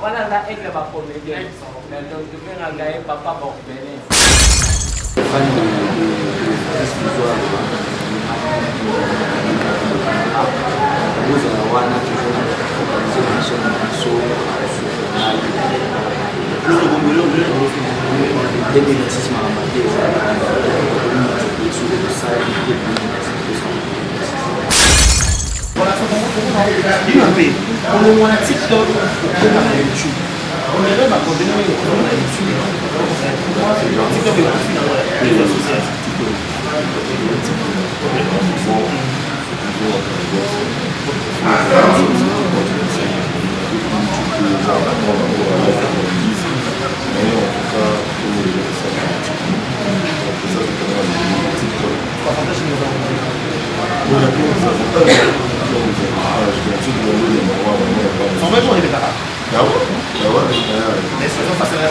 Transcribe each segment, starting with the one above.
Voilà la aigle va comédien. Donc tu peux regarder papa pour venir. On est à TikTok, on est à YouTube. On est même à combiner les gens à YouTube. TikTok est aussi dans les réseaux sociaux. Son même on est d'accord. Mais c'est pas facile à faire.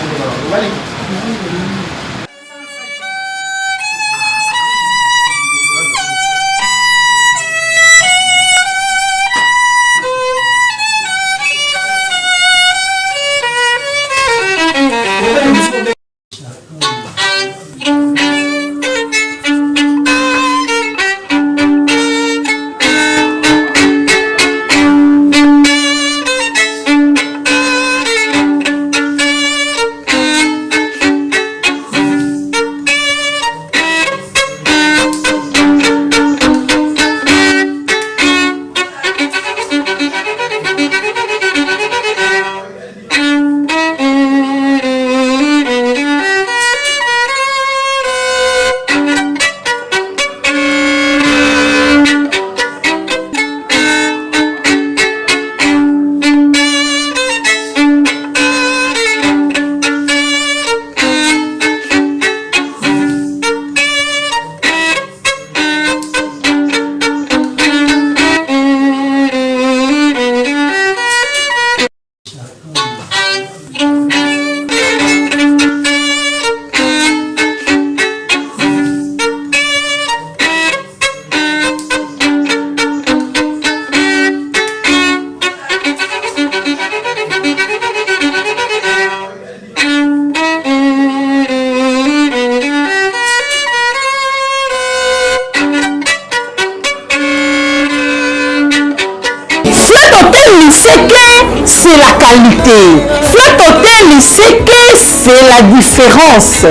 C'est la qualité. Flat Hotel, c'est que c'est la différence.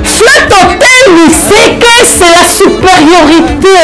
Flat Hotel, c'est que c'est la supériorité.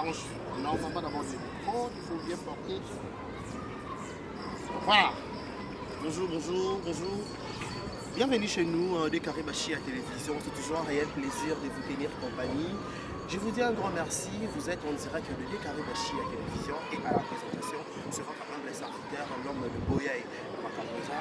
quand on n'entend pas d'abord le micro, il faut bien porter. Voilà. Bonjour, bonjour, bonjour. Bienvenue chez nous de Karibashi à télévision. C'est toujours un réel plaisir de vous tenir compagnie. Je vous dis un grand merci. Vous êtes en direct de Karibashi à télévision et à la présentation sur votre humble serviteur, l'homme de Boyaï.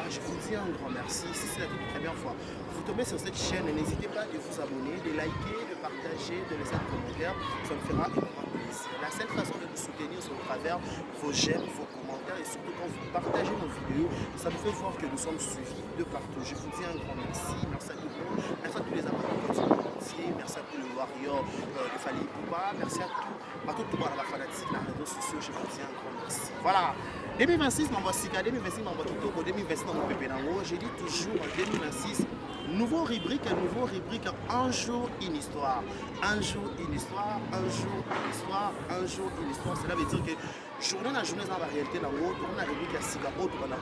Je vous dis un grand merci. Si c'est la toute première fois, vous tombez sur cette chaîne, n'hésitez pas de vous abonner, de liker, de partager, de laisser un commentaire. Ça me fera énormément plaisir. La seule façon de nous soutenir, c'est au travers vos j'aime, vos commentaires et surtout quand vous partagez nos vidéos, ça nous fait voir que nous sommes suivis de partout. Je vous dis un grand merci. Merci à tout le monde. Merci à tous les amateurs du continent entier. Merci à tous les warriors de Fali Poupa. Merci à tout le monde, à la fanatique, les réseaux sociaux. Je vous dis un grand merci. Voilà. 2026, on va Sika, 2026, on va Kitoko, 2026, on va Pepenango. J'ai dit toujours en 2026, nouveau rubrique, un jour une histoire. Un jour une histoire, un jour une histoire, un jour une histoire. Cela veut dire que journée dans journée, dans la réalité, dans la rubrique à Sika, autre qu'on a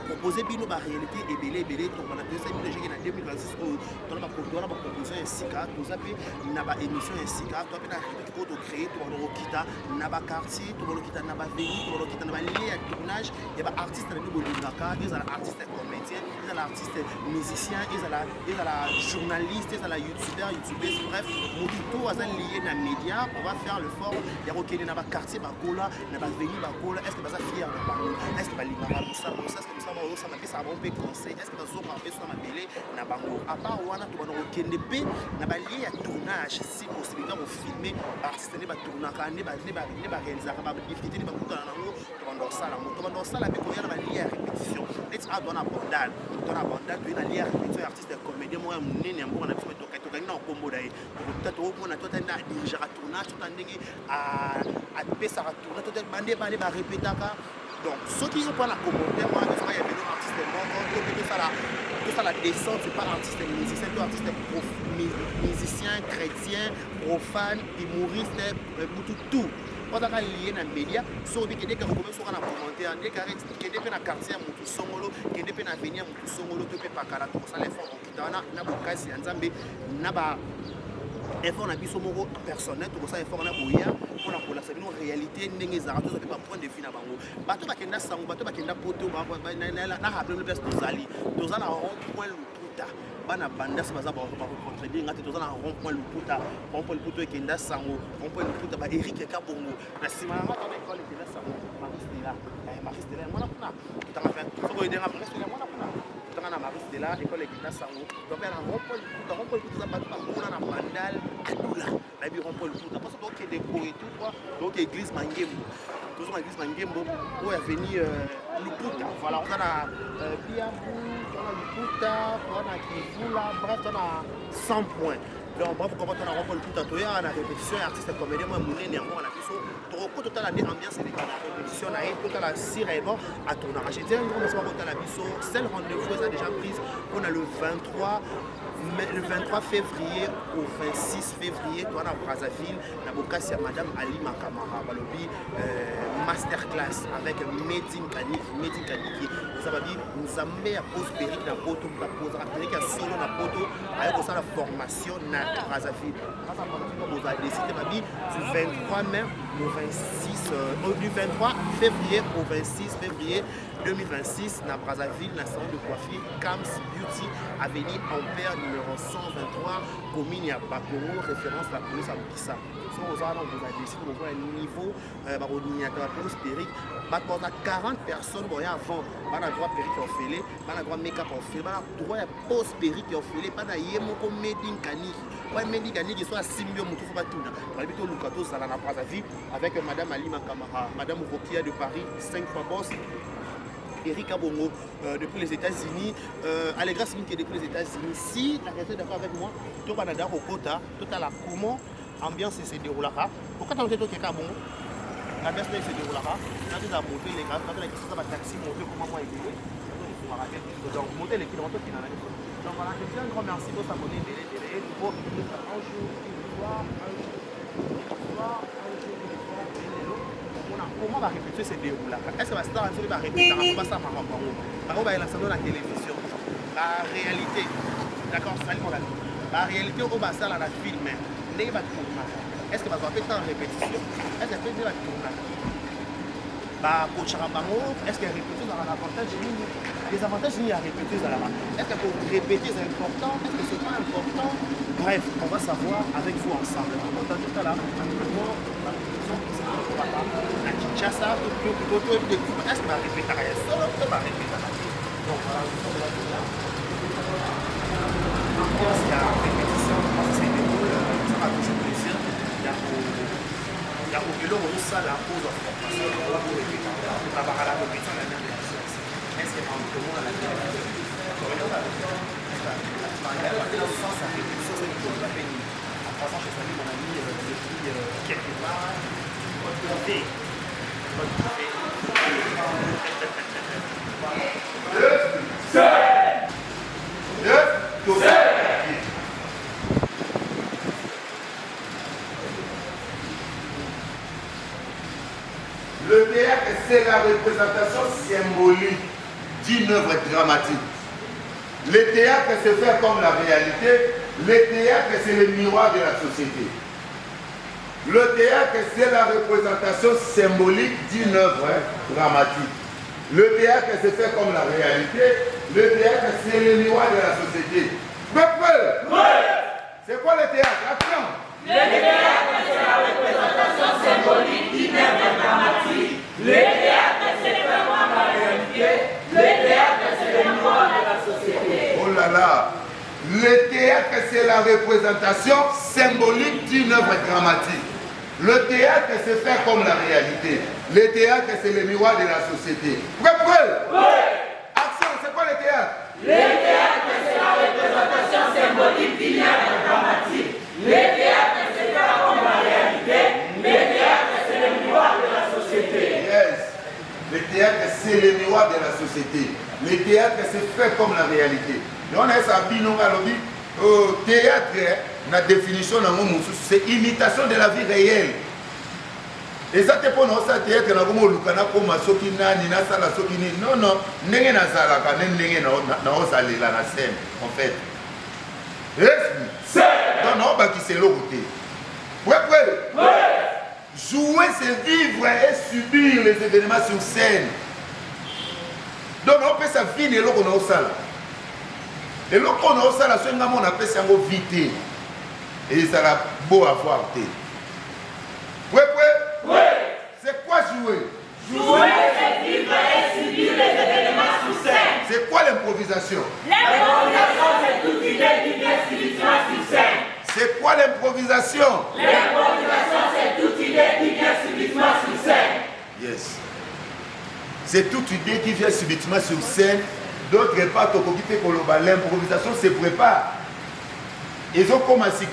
proposer bino ba réalité ebele to bana pesa bino jeki na 2026 o to na ba proposition ya sika to zape na ba émission ya sika to na rubrique ko to créer to bana kita na ba quartier to bana kita na ba pays to bana kita na ba lieu ya tournage ya ba artiste na bo lingaka ils ala artiste comédien ils ala artiste musicien ils ala journaliste ils ala youtubeuse bref moto azan lié na média on va faire le fort ya rokene na ba quartier ba kola na ba pays ba kola est-ce que baza fier na ba est-ce que ba lingaka ça ça m'a fait ça bon conseil est-ce que dans son rappel sur ma télé na bango à part wana to bana okende pe na ba lié ya tournage si possibilité de filmer artiste ne ba tournaka ne ba réaliser ba difficulté ne ba kutana nango to bana sala pe ko ya ba lié ya répétition let's add on a bandal to na lié ya répétition artiste comédien moi munene ambo na to gagner en combo d'ailleurs peut-être au moins toi na diriger à tournage tout en ndenge à pesa à tourner tout bande ba répétaka. Donc, ceux qui sont pas la commentaire, moi, il y a des artistes tout ça la descente, c'est pas artiste musicien, c'est artiste musicien, chrétien, profane, humoriste, tout. Quand on a lié dans les médias, ceux qui ont commencé à commenter, qui ont dans quartier, qui sont dans l'avenir, qui sont dans le ça les fonds qui ont na bokasi nzambe na ba effort na biso moko personnel to ça effort na boya pour la savoir une réalité ndenge za rato ça pas point de vue na bango bato bakenda sango bato bakenda poto na rappel le place tozala rond point luputa bana banda ça baza ba contredire ngati tozala rond point luputa ekenda sango rond point luputa ba Eric Kabongo na sima na ngata école ekenda sango Marie Stella mwana kuna kitanga fait soko edenga Marie Stella mwana kuna kitanga na Marie Stella école ekenda sango donc na rond point luputa bato bakuna na bandal adula na bi rond point luputa parce que des beaux et tout quoi donc église Mangembo toujours église Mangembo où est venu Luputa voilà on a Biabu on a Luputa on a Kivula bref on a 100 points donc bref comment on a rempli Luputa to ya na répétition artiste comédien moi munene yango na biso to total la ambiance et la répétition na et total la sirènement à tournage j'ai dit un grand merci pour la biso celle rendez-vous est déjà prise on a le 23 février au 26 février, toi à Brazzaville, na bokasi ya Madame Ali Makamara, balobi masterclass avec Medine Kaniki. Ça va dire nous amener à pose périque na poto, na pose périque à solo na poto, avec ça la formation na Brazzaville. Ça vous a décidé ma vie du 23 mai au 26 du 23 février au 26 février 2026 na Brazzaville, na salon de coiffure Kams Beauty, avenue Ampère numéro 123, commune à Bakongo, référence la police à Bissa. Si vous avez décidé de voir un niveau, la police périque, on a 40 personnes avant, on a droit périque en fêlé, on a droit make-up en fêlé, on a droit post périque en fêlé, on a yémoko Medine Kaniki. Ouais, Medine Kaniki soit Simbio Moutoufou Batouna. On a plutôt Lukato Zalana Brazzaville avec Madame Ali Makamara, Madame Rokia de Paris, 5 fois boss. Eric Kabongo depuis les États-Unis, Allegra Simin qui est depuis les États-Unis. Si la réalité est d'accord avec moi, tout Canada au quota, tout à la comment ambiance se déroulera. Pourquoi tu as dit que Kabongo l'ambiance se déroulera. Quand tu as monté les gars, quand tu as dit que ça va taxi monter comment moi évoluer. Donc monter les kilomètres qui n'en a pas. Donc voilà, je dis un grand merci pour s'abonner, délai, nouveau, un jour, une fois, un jour, comment va répéter ces déroulés? Est-ce que la star va répéter? On va ça on va lancer dans la télévision. La réalité, d'accord, ça mon ami. La réalité, on va ça dans la film. Les va tourner. est-ce que va faire en répétition? Est-ce qu'elle peut dire la tournée? Coach Rambango, est-ce qu'elle répète dans l'avantage? Les avantages, il y a répéter dans la main. Est-ce qu'elle peut répéter, c'est important? Est-ce que c'est pas important? Bref, on va savoir avec vous ensemble. On entend tout à l'heure, la répétition, c'est pas la Kinshasa, est-ce que va répéter à rien? Ça, on va répéter à rien. Donc, voilà, il y a répétition, c'est des boules, ça va toujours plaisir. Il y a au vélo, on usa la pause en formation. On va vous répéter. On va voir la répétition de la dernière séance. Est-ce qu'elle manque de mots à la dernière séance? Sans sa répétition, c'est une chose à peine. En passant, je salue mon ami depuis quelques mois. Bonne journée. Bonne journée. Le théâtre, c'est la représentation symbolique d'une œuvre dramatique. Le théâtre, c'est faire comme la réalité. Le théâtre, c'est le miroir de la société. Le théâtre, c'est la représentation symbolique d'une œuvre dramatique. Le théâtre, c'est faire comme la réalité. Le théâtre, c'est le miroir de la société. Peuple, c'est quoi le théâtre? Action! Le théâtre, c'est la représentation symbolique d'une œuvre dramatique. Le théâtre, c'est vraiment la réalité. Le théâtre, c'est le miroir de la société. Oh là là! Le théâtre, c'est la représentation symbolique d'une œuvre dramatique. Le théâtre, c'est faire comme la réalité. Le théâtre, c'est le miroir de la société. Prêt? Oui! Action, c'est quoi le théâtre? Le théâtre, c'est la représentation symbolique d'une œuvre dramatique. Le théâtre, c'est faire comme la réalité. Le théâtre, c'est le miroir de la société. Yes. Le théâtre, c'est le miroir de la société. Le théâtre, c'est faire comme la réalité. On a ça, théâtre, la définition c'est imitation de la vie réelle. Et ça, c'est pour nous, ça, théâtre, non, non, n'est pas ça, la scène, en fait. Non, non, bah, qui c'est l'autre. Ouais. Jouer, c'est vivre et subir les événements sur scène. Donc, on peut ça vivre et l'autre, on a ça. Et l'autre, on a ça, la seule on appelle ça vite. Et ça va beau à voir. Ouais. C'est quoi jouer? Jouer, c'est vivre et subir les événements sur scène. C'est quoi l'improvisation? L'improvisation, c'est toute idée qui vient subitement sur scène. C'est quoi l'improvisation? L'improvisation, c'est toute idée qui vient subitement sur scène. Yes. C'est toute idée qui vient subitement sur scène. D'autres pas l'improvisation se prépare. Ils ont commencé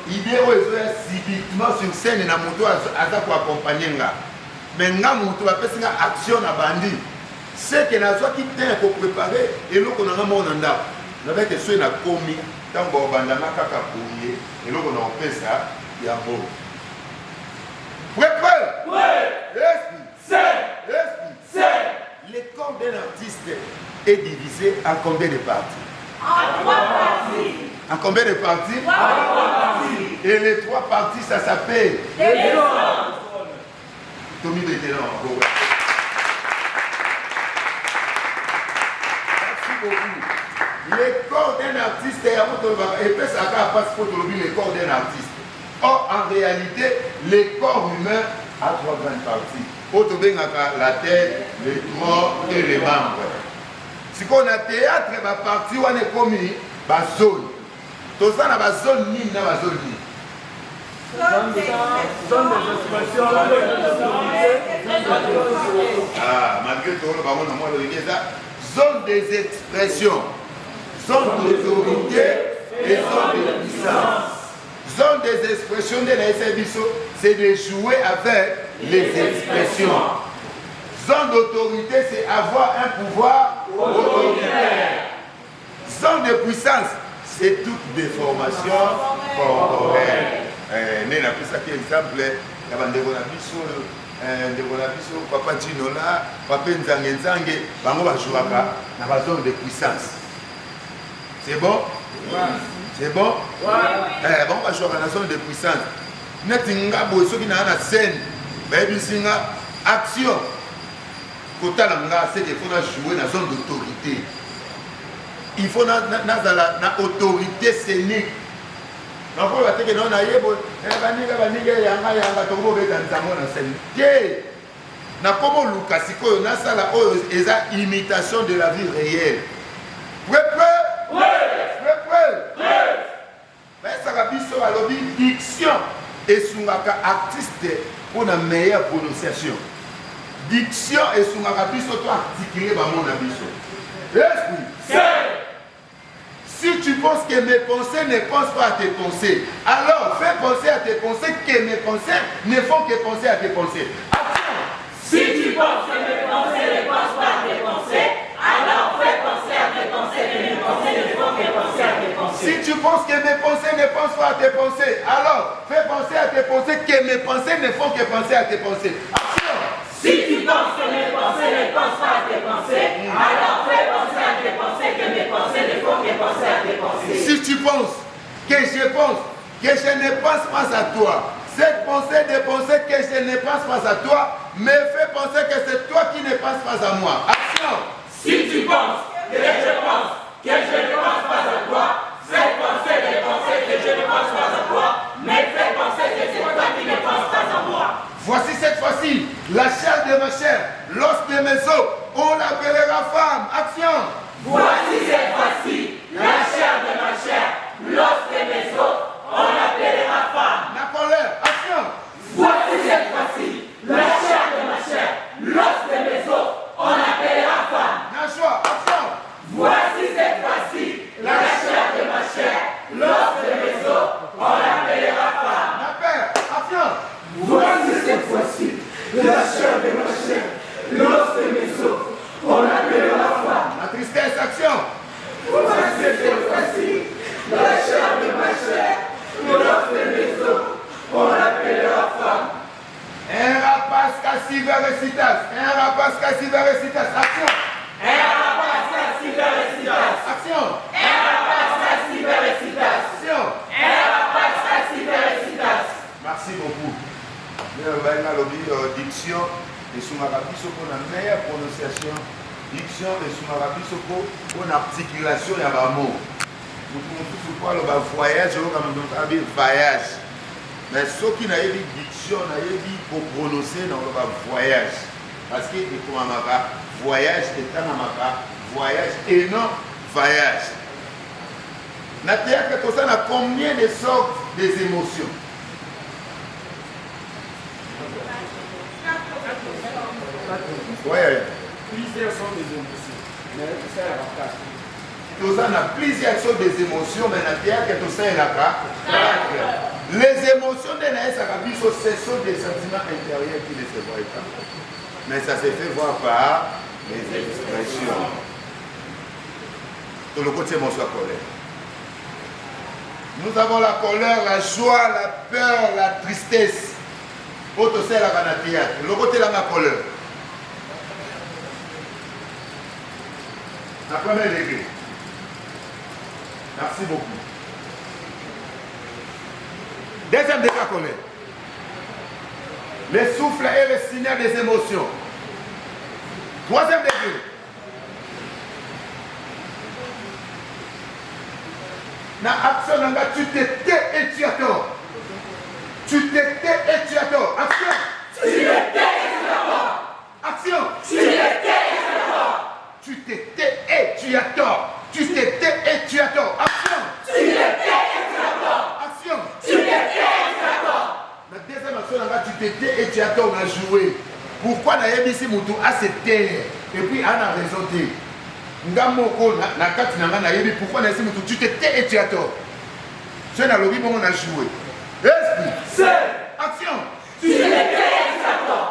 idée subitement sur scène et na moto aza pour accompagner nga. Mais nga moto va faire action na bandi. C'est que na soit qui tient pour préparer et l'autre on a mon anda. Avec que soit na komi tant bon bandama kaka pouiller et l'autre on a fait ça il y a beau. Prêt? Le corps d'un artiste est divisé en combien de parties? En 3 parties. En combien de parties? 3 parties. Et les 3 parties, ça s'appelle Des zones. Tommy Bétélan. Merci beaucoup. Le corps d'un artiste est et puis ça va pas le corps d'un artiste. Or, en réalité, le corps humain a 3 grandes parties. La tête, les troncs et les membres. Si on a théâtre, la partie où on est commis, la zone. Tout ça, la zone ni la zone ni. Zone d'expression. Ah, malgré tout, on a zone des expressions, zone d'autorité et zone de puissance. Zone des expressions de la SBISO, c'est de jouer avec les expressions. Zone d'autorité, c'est avoir un pouvoir autoritaire. Zone de puissance, c'est toute déformation corporelle. Nous avons pris ça comme exemple. Il y a des papa Ginola, papa Nzange, on va jouer dans la zone de puissance. C'est bon? C'est bon? Ouais. On va jouer dans la zone de puissance. Netinga boy soki na na scène, baby singa action. Kota langa c'est qu'il faut jouer dans zone d'autorité. Il faut na autorité scénique. Donc on va te dire non na yebo, baniga yanga to bo beta nzango na scène. Ke na komo Lucas sikoyo na sala oyo eza imitation de la vie réelle. Prêt? Mais ça va biso alobi diction et sungaka artiste pour une meilleure prononciation. Diction et sungaka biso to articuler ba mon biso. Esprit. Si tu penses que mes pensées ne pensent pas à tes pensées, alors fais penser à tes pensées que mes pensées ne font que penser à tes pensées. Action. Si tu penses que mes pensées ne pensent pas à tes pensées, alors fais penser à tes pensées que mes pensées ne font que penser à tes pensées. Si tu penses que mes pensées ne pensent pas à tes pensées, alors fais penser à tes pensées que mes pensées ne font que penser à tes pensées. Action. Si tu penses que mes pensées ne pensent pas à tes pensées, alors fais penser à tes pensées que mes pensées ne font que penser à tes pensées. Si tu penses que je pense que je ne pense pas à toi, cette pensée de penser que je ne pense pas à toi me fait penser que c'est toi qui ne penses pas à moi. Action. Si tu penses que je pense que je ne pense pas à toi, cette pensée de penser que je ne pense pas à toi me fait penser que c'est toi qui ne penses pas à moi. Voici cette fois-ci la chair de ma chair, l'os de mes os, on l'appellera femme. Action. Voici cette fois-ci la chair de ma chair, l'os de mes os, on l'appellera femme. La colère. Action. Voici cette fois-ci la chair de ma chair, l'os de mes os, on l'appellera femme. La joie. Action. Voici cette fois-ci la chair de ma chair, l'os de mes os, on l'appellera femme. La paix. Action. Voici cette fois-ci la chair de ma chair, l'os de mes os, on l'appellera femme. La tristesse. Action. Voici cette fois-ci la chair de ma chair, l'os de mes os, on l'appellera femme. Un rapace cassiverecitas. Un rapace cassiverecitas. Action. Un rapace cassiverecitas. Action. Un rapace cassiverecitas. Action. Un rapace cassiverecitas. Merci beaucoup. Diction et sous ma rabiso pour la meilleure prononciation. Diction et sous ma rabiso pour une articulation et un mot. Nous pouvons le voyage, on voyage. Mais ce qui n'a pas diction, n'a pas pour prononcer dans le voyage. Parce que voyage est un voyage et non voyage. Natia que ça a combien de sortes des émotions? Ouais. Plusieurs sont des émotions. Mais c'est la carte. Tout ça a plusieurs sortes des émotions, mais Natia que tout ça est là. Les émotions de Naïs Arabiso, ce sont des sentiments intérieurs qui ne se voient pas. Mais ça se fait voir par les expressions. Tout le côté, mon soit colère. Nous avons la colère, la joie, la peur, la tristesse. Autre c'est la Natia. Le côté de la colère. La première degré. Merci beaucoup. Deuxième degré, la colère. Le souffle est le signal des émotions. Troisième degré. Dans l'action, tu te tais et tu as tort. Tu te tais et tu as tort. Action. Tu te tais et tu as tort. Action. Tu te tais et tu as tort. Tu te tais et tu as tort. Tu te tais et tu as tort. Action. Tu te tais et tu as tort. Action. Tu te tais et tu as tort. La deuxième action, tu te tais et tu as tort. On a joué. Pourquoi na yebisi mutu a se taire et puis on a raison de ngamoko na kati na ngana yebi pourquoi na yebisi mutu tu te tais et tu as tort. C'est dans le lobby on a joué. Esprit. C'est. Action. Tu te tais et tu as tort.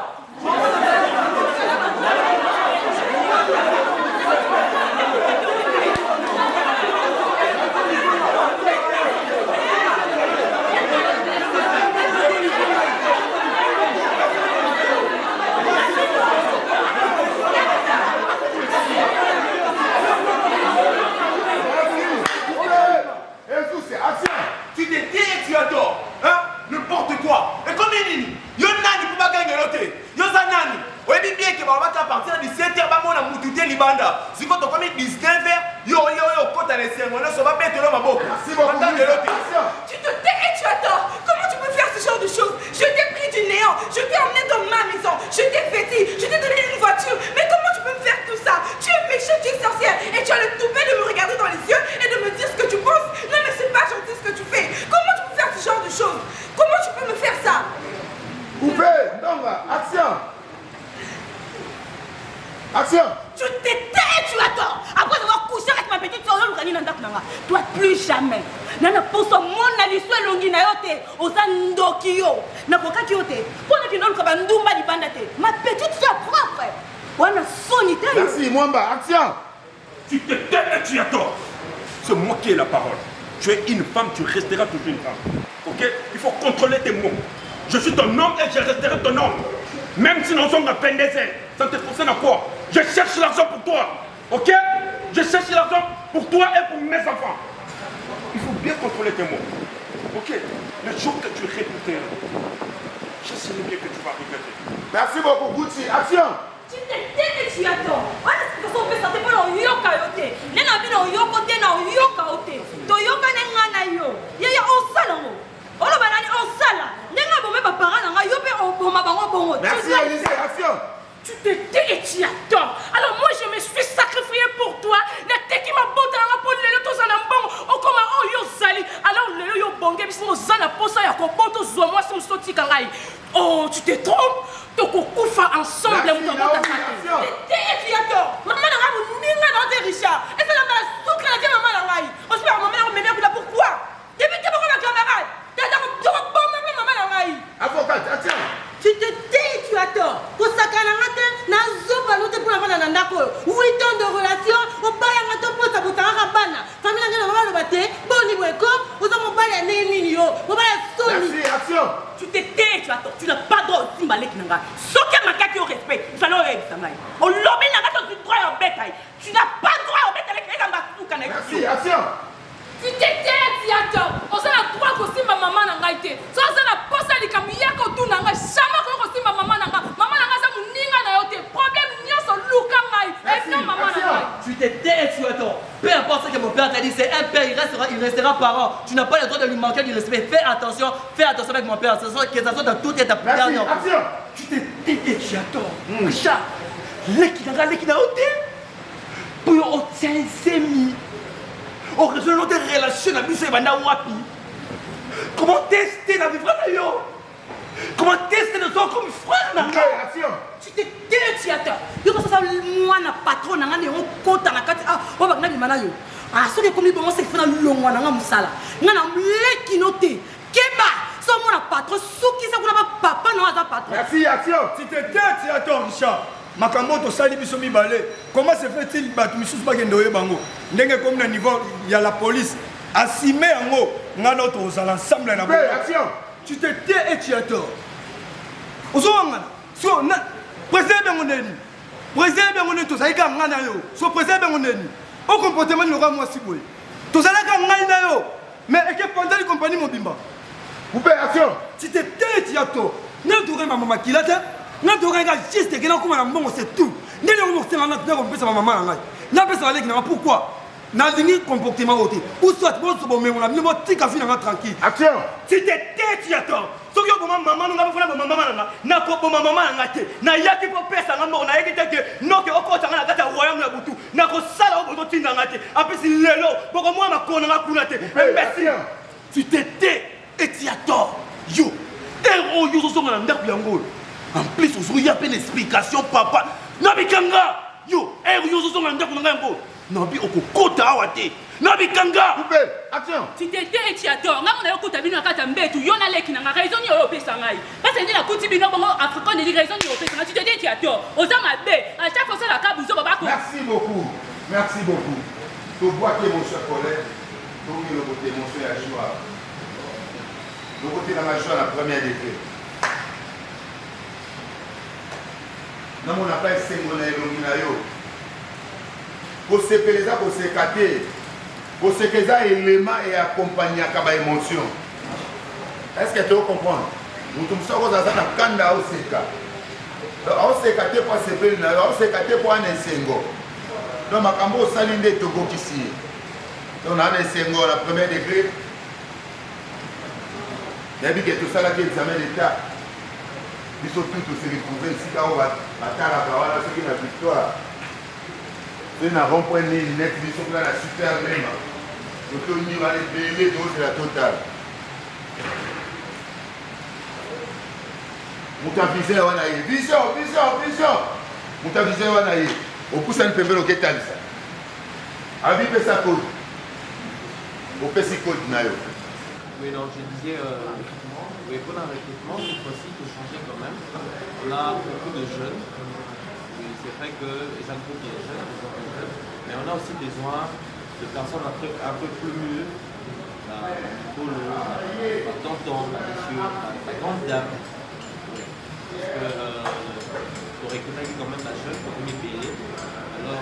Tu te tais et tu as tort. Hein? N'importe quoi. bête là ma boque. Merci beaucoup. Tu te tais et tu attends. Comment tu peux faire ce genre de choses? Je t'ai pris du néant, je t'ai emmené dans ma maison, je t'ai fêté, je t'ai donné une voiture. Mais comment tu peux me faire tout ça? Tu es méchant, tu es sorcière et tu as le toupet de me regarder dans les yeux et de me dire ce que tu penses. Non mais c'est pas gentil ce que tu fais. Comment tu peux faire ce genre de choses? Comment tu peux me faire ça? Coupé, donc, action. Action. Tu te tais et tu attends. Après avoir couché avec ma petite soeur, toi plus jamais. Nana poso mona liswe longi na yote ozandoki yo. Na kokaki yote. Pona kinolo ka bandumba libanda te. Ma petite soeur propre. Wana sonité. Merci Mwamba, action. Tu te tais et tu attends. C'est moi qui ai la parole. Tu es une femme, tu resteras toujours une femme. Ok? Il faut contrôler tes mots. Je suis ton homme et je resterai ton homme. Même si nous sommes à peine des ailes, ça ne te concerne à quoi? Je cherche l'argent pour toi. Ok? Je cherche l'argent pour toi et pour mes enfants. Il faut bien contrôler tes mots. Ok? Le jour que tu répéteras, je sais bien que tu vas regretter. Merci beaucoup, Gucci, action. Tu te tais et tu attends. Voilà ce que vous faites, c'est pas le yoka yote. Nena bino yoko te na yoka yote. To yoka nenga na yo. Ya osala mo. Olo banani osala. Nenga bomé ba parana nga yope oboma bango bongo. Merci Elise, action. Tu te tais et tu attends. Alors moi je me suis sacrifié pour toi. Na teki ma bota nga pour lelo to zana mbongo. Okoma o yo zali. Alors lelo yo bonge bisimo zana posa ya ko boto zo moi si musoti kangai. Oh, tu te trompes. Toko kufa ensemble mon bota sa. Tu te tais et tu attends. Maman nga muninga na te Richard. Et ça la souka na maman na ngai. On se fait maman na me mère pourquoi? Depuis que ma camarade. T'as bon maman na ngai. Avocate, action. Tu te tais et tu attends. Pour ça, na zoba l'autre pour la femme nandako. 8 ans de relation, au baya ngato pour sa bouta rabana. Famille ngana mama le bate, boni bweko, vous avez mon baya nini yo, mon baya soni. Merci, action. Tu te tais et tu attends. Tu n'as pas droit au simbalé qui n'anga. Soke makaki au respect. Il fallait au samai. Au lobby n'anga tu droit au bétail. Tu n'as pas droit au bétail avec les gambasou kana. Merci, action. Tu te tais et tu attends. On s'en a droit qu'au simba maman n'anga été. Ça on a posé les camillés qu'on tourne n'anga. Jamais qu'on simba maman n'anga. Maman n'anga ça mon ninga na yote. Problème nion sur Luka mai. Et non maman n'anga. Tu te tais et tu attends. Peu importe ce que mon père t'a dit, c'est un père, il restera parent. Tu n'as pas le droit de lui manquer du respect. Fais attention avec mon père. Que ça soit dans toute étape. Merci, action. Tu te tais et tu attends. Richard, l'équina ôté. Pour obtenir ses mis. Au réseau de notre relation, la mise est wapi. Comment tester la vivre d'ailleurs? Comment tester de toi comme frère? Action. Tu te tais et tu attends. Yo ça moi na patron na ngane on compte na kati ah on va ngana mana yo. Ah so que comme bon c'est fait na longwa na musala. Ngana mleki noté. Keba so moi na patron souki ça kuna papa na za patron. Merci, action. Tu te tais, tu attends, Richard. Makambo to sali biso mibale. Comment se fait-il battre misusu bagendo bango? Ndenge comme na niveau il y a la police. Assime yango ngana to za l'ensemble na Fais, action. Tu te tais et tu attends. Ozongana. So na président bengoneni. Président bengoneni to saika ngana yo. So président bengoneni. Au comportement le roi moi siboy. To salaka ngana yo. Mais et que pendant les compagnies mobimba. Coupé, action. Tu te tais et tu attends. Ne tourne ma maman kilata. Non, tu regardes juste que là, comment on c'est tout. N'est pas que on peut sa maman. N'a pas ça pourquoi? N'a pas comportement ôté. Ou soit bon, mais on a mis mon petit café tranquille. Action. Tu te tais, tu attends. Si tu as maman, on a fait maman, n'a pas maman, n'a pas pour faire ça, n'a pas que non, que au côté de la royaume de Boutou, n'a pas ça, on va t'y n'engager. Après, c'est l'élo, pour moi, ma conne, la coulate. Merci. Tu te tais et tu attends. Yo, héros, yo, sont en Biango. En plus, vous avez une explication, papa. Nabikanga! Yo, yo, sont en Biango. Nabi okokota awate. Nabikanga! Coupé, action. Tu te tais et tu attends. Nga on a okota bino kata mbetu yona leki na raison ni o pesa ngai. Parce que la kuti bino bongo africain de raison ni o pesa ngai. Tu te tais et tu attends. Oza mabe. À chaque fois ça la kabu zo babako. Merci beaucoup. Merci beaucoup. Tu vois que mon cher collègue, donc le côté mon cher joie. Le côté dans la joie la première degré. Non, on n'a pas essayé de faire pour se péléza, pour se cater, pour se que ça élément et accompagner à émotion. Est-ce que tu comprends? Nous sommes dans un kanda au seka. On se caté pour se péléza, on se caté pour un ensengo. Donc ma cambo salinde togo ici. Donc, on a un Senghor, la première degré. Il y a dit que tout ça, là, qui est examen d'État. Ils sont tous se retrouver ici, là, on va attendre la ceux qui ont la victoire. Ceux qui n'ont pas une net, ils sont là, la super même. Donc, on va les payer de la totale. Mutavize wana ye vision mutavize wana ye okusa ni pembeni oketalisa abi pesa code opesi code na yo. Oui, donc je disais, oui, pour le recrutement, cette fois-ci, il faut changer quand même. On a beaucoup de jeunes. Oui, c'est vrai que les agros qui est jeune, mais on a aussi besoin de personnes un peu plus mûres. La polo, la tonton, la monsieur, la grande dame. Pour récupérer quand même la jeune, pour me payer. Alors,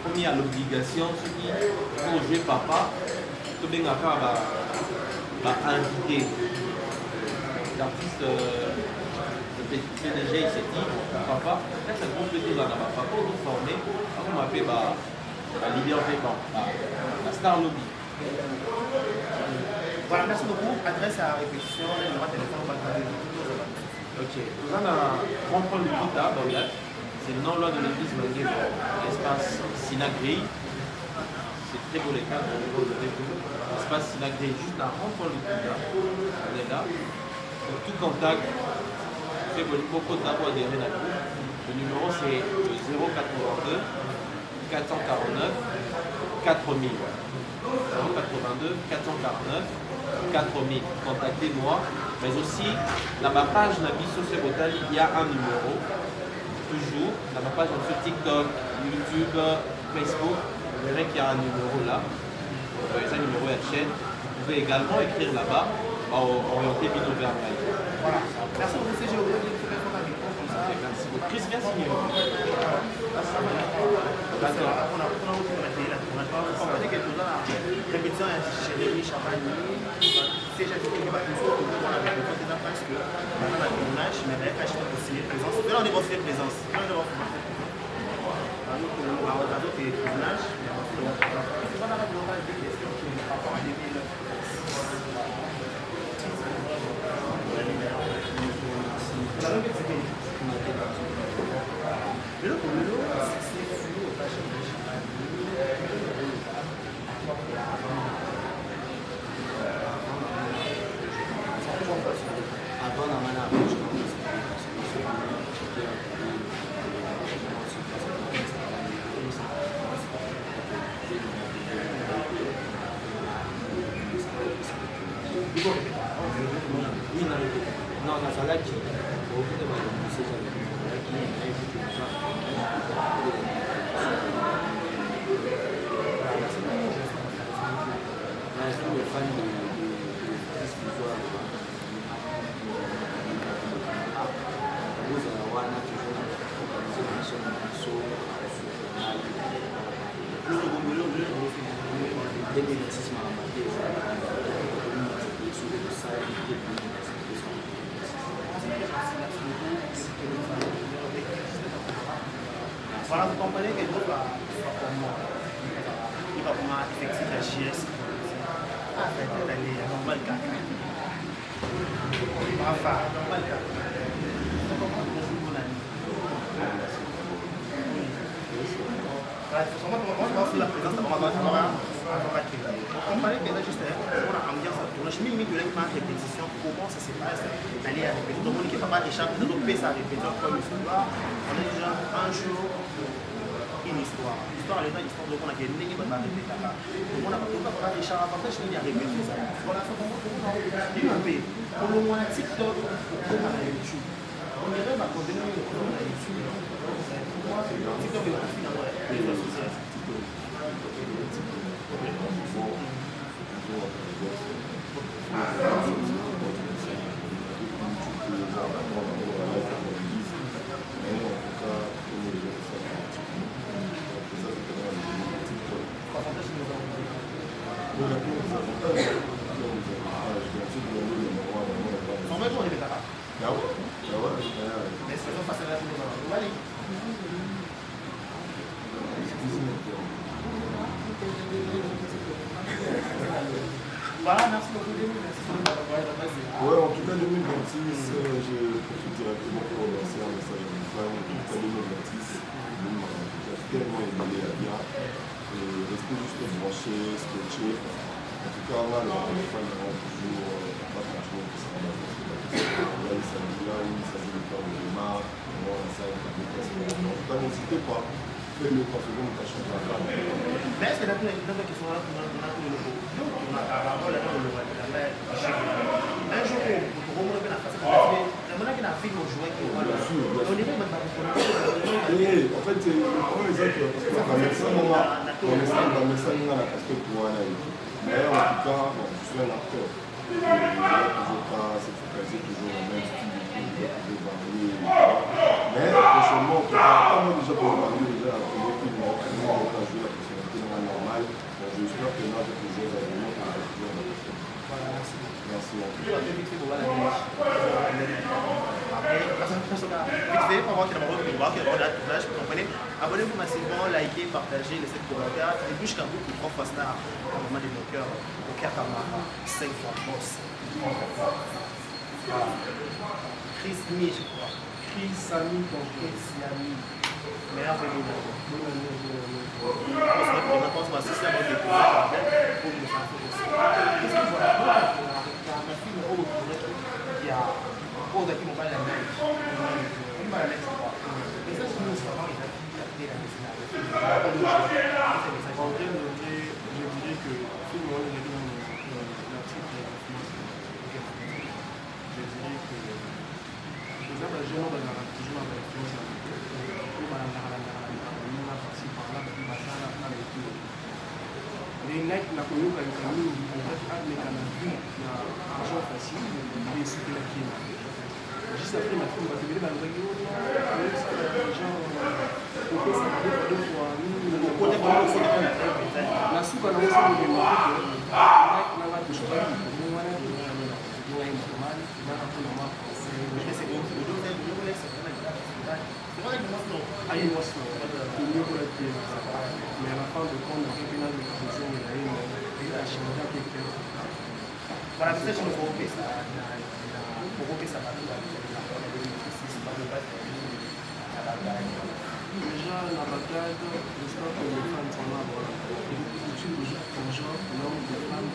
pour mis à l'obligation, ceux qui vont jouer papa, tout bien à faire inviter l'artiste PDG, il s'est dit, papa, peut-être un groupe de choses en papa, pour nous former, on m'a fait la leader payant, la star lobby. Voilà, merci beaucoup. Adresse à répétition, numéro de téléphone, Ok, nous avons un grand point de vue là, c'est le nom-là de l'église Mangué, l'espace Sinagri. C'est très beau les cas, l'espace Sinagri, juste un grand point de vue là. On est là. Donc tout contact, c'est beaucoup d'abord adhérer à nous. Le numéro c'est le 082 449 4000. 082 449 4000. Contactez-moi. Mais aussi, dans ma page Nabi Sosebotali, il y a un numéro. Toujours, dans ma page sur TikTok, YouTube, Facebook, vous verrez qu'il y a un numéro là. Vous voyez ça, un numéro à la chaîne. Vous pouvez également écrire là-bas, orienter Bino vers Maï. Voilà. Merci beaucoup, c'est Géo. Merci beaucoup. Chris, viens signer. D'accord. On a quelques-uns à répétition chez Rémi Champagne. C'est j'ai dit que on a répété ça parce que on a un tournage, mais elle a acheté aussi les présences. Mais on est aussi les présences. On est aussi les tournages. Non, ça l'a dit. Voilà, vous comprenez que l'autre va il va vraiment effectuer la JS. Ah, c'est normal caca. Enfin, normal caca. La présence de comparé que là, juste pour l'ambiance à tournage, même si ma répétition, comment ça se passe, aller à répétition, donc on dit que papa échappe, nous avons fait sa répétition comme une histoire, on est déjà un jour, une histoire. L'histoire, elle est dans l'histoire, donc on a gagné, on va répéter là. Donc on a pas papa échappe, après je vais à répéter ça. Voilà, ça commence pour le moins TikTok, pour YouTube. On dirait ma combinaison de choses à YouTube. Pour moi, c'est TikTok et finalement, les réseaux sociaux. Voilà, merci beaucoup. Ouais, en tout cas 2026, je profite directement pour lancer un message à mes fans. En tout cas 2026, j'ai tellement aimé à bien. Restez juste branchés, scotchés. En tout cas, là, les fans ont toujours pas franchement que ça va faire. Là, il s'agit là où il s'agit de faire le démarre. Ça va être en tout cas, n'hésitez pas. Faites-le parce que nous tâchons de la femme. Mais est-ce que dans les questions là, on a tout le monde. On a un jour, on va la face. On a un film au jouet qui est bien sûr. On est même dans le en fait, c'est le premier exemple parce que dans le médecin, on a la casquette pour un avis. Mais en tout cas, bon, je suis un acteur. Il ne va toujours pas se focaliser toujours au même style de toujours varier. Mais prochainement, en tout cas, pas moi déjà pour varier déjà un premier film, on va jouer la personnalité normale. J'espère que là, avec les jeunes avenir, on va toujours la voilà, merci. Merci. Vite fait, pour voir qui est dans le tournage, vous comprenez. Abonnez-vous massivement, likez, partagez, laissez des commentaires. Et puis jusqu'à vous, pour grand Fasnar, un moment de mon cœur, au cœur Kamara, 5 fois boss. Voilà. Chris Mi, je crois. Chris Sami, meilleur venu. On pense à assister à votre découverte pour nous faire aussi. Qu'est-ce que voilà, un film il y a autre qui m'ont pas la même. On va la mettre quoi. Mais ça, c'est nous, c'est vraiment les actifs captés la destination. En vrai, je dirais que tout le monde est dans la type de je dirais que les gens toujours dans l'influence les likes na koyoka mingi peut-être ameka na vue na argent facile mais c'était la qui juste après ma fille batebele balobaki oyosala genre kopesa deux fois na suka na osalobemake nanga toshokaki wana oai motomali nanga mpona mwa ayi mwasi konyokola te mais à la fin de compte nakepena lekizenge na ye achangea keke voilà peut-être je okopesa bato déjà na bagade j'espère que les femmes sont là utile de jouer comme genre l'homme de femme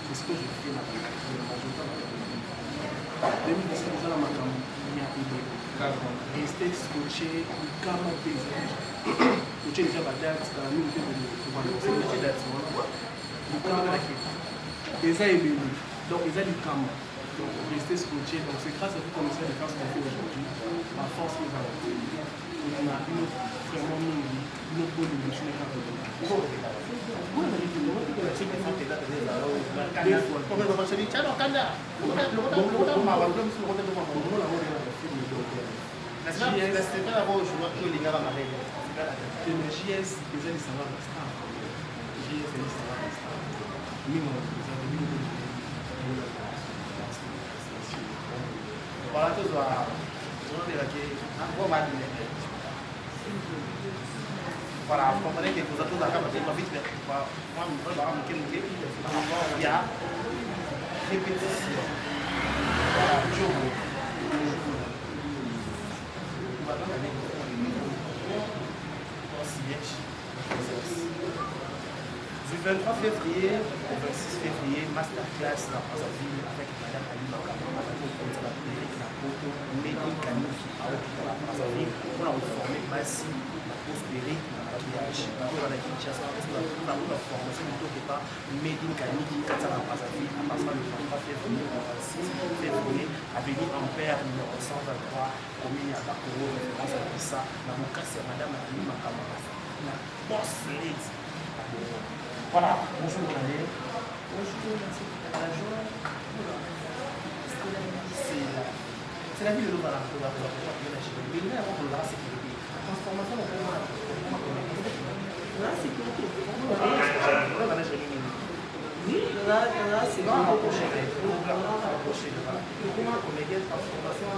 c'est ce que je fais na majorité 2017 eza na makambo ya ebele rester scotché kama mpe ezali scotché déjà badate kala mingi mpe kobanaa date wana likama eza ebele donc eza likama donc rester scotché donc c'est grâce à vous comme ça de faire ce qu'on fait aujourd'hui la force nous a on a une vraiment mingi une bonne émission et voilà, vous comprenez que vous êtes tous d'accord, mais vite, il y a répétition. Voilà, du 23 février au 26 février, masterclass dans Brazzaville avec Madame Ali Makama, avec Eric Napoto, Mehdi Kaniki, à Brazzaville, pour la reformer Massi, la prospérer, la PH, pour la Kinshasa, pour la formation du Tokepa, Mehdi Kaniki, à Brazzaville, à partir du 23 février au 26 février, avenue Ampère, numéro 123, commune à Bakoro, référence à Pissa, la Mokassi à Madame Ali Makama, la boss lady. Voilà, bonjour René. Bonjour, merci pour la joie. C'est la vie de l'eau dans la sécurité. Mais avant de la sécurité, la transformation de la sécurité. Oui, là, c'est pas approché. Comment on est transformation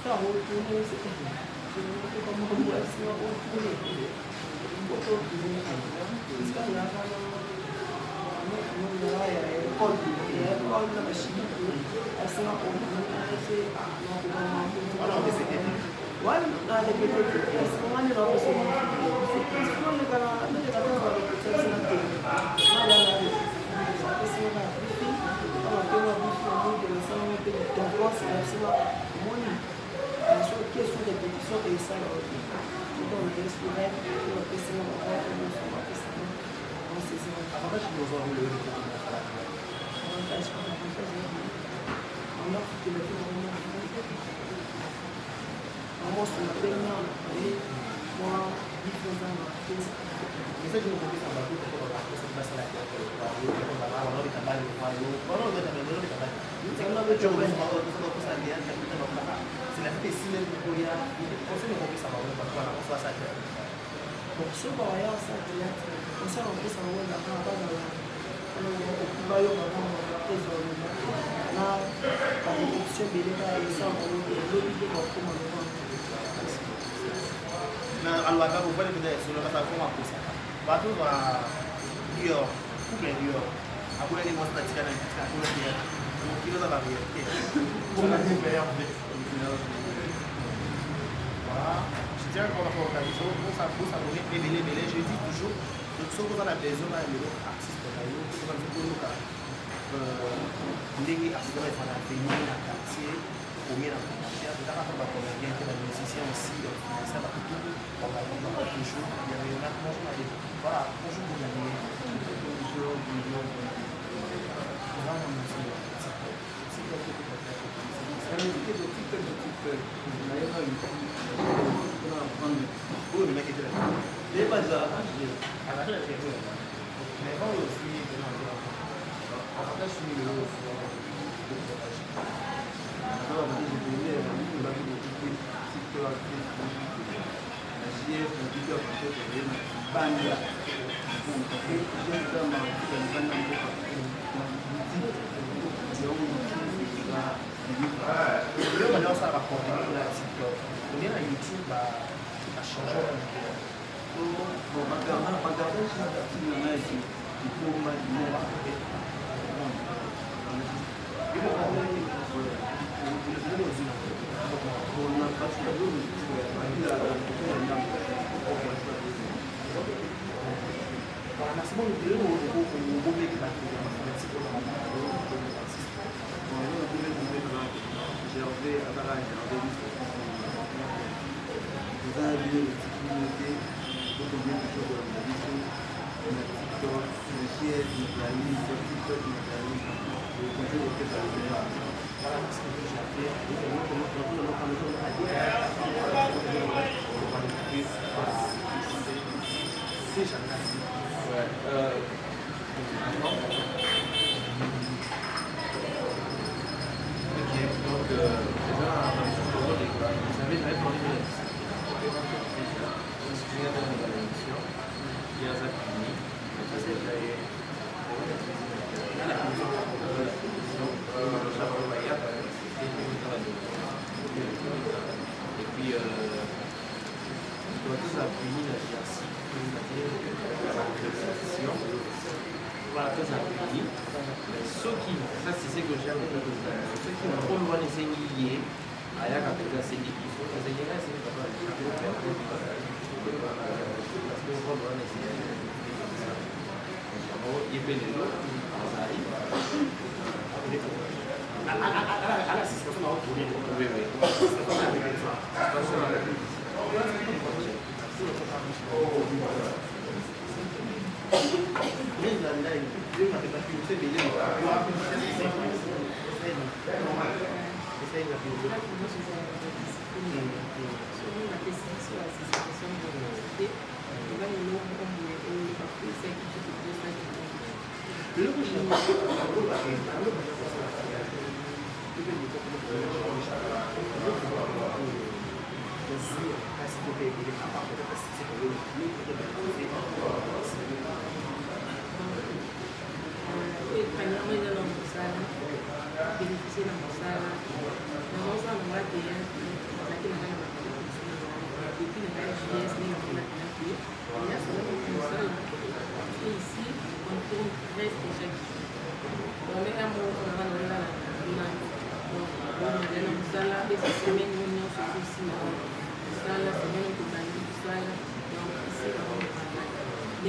Está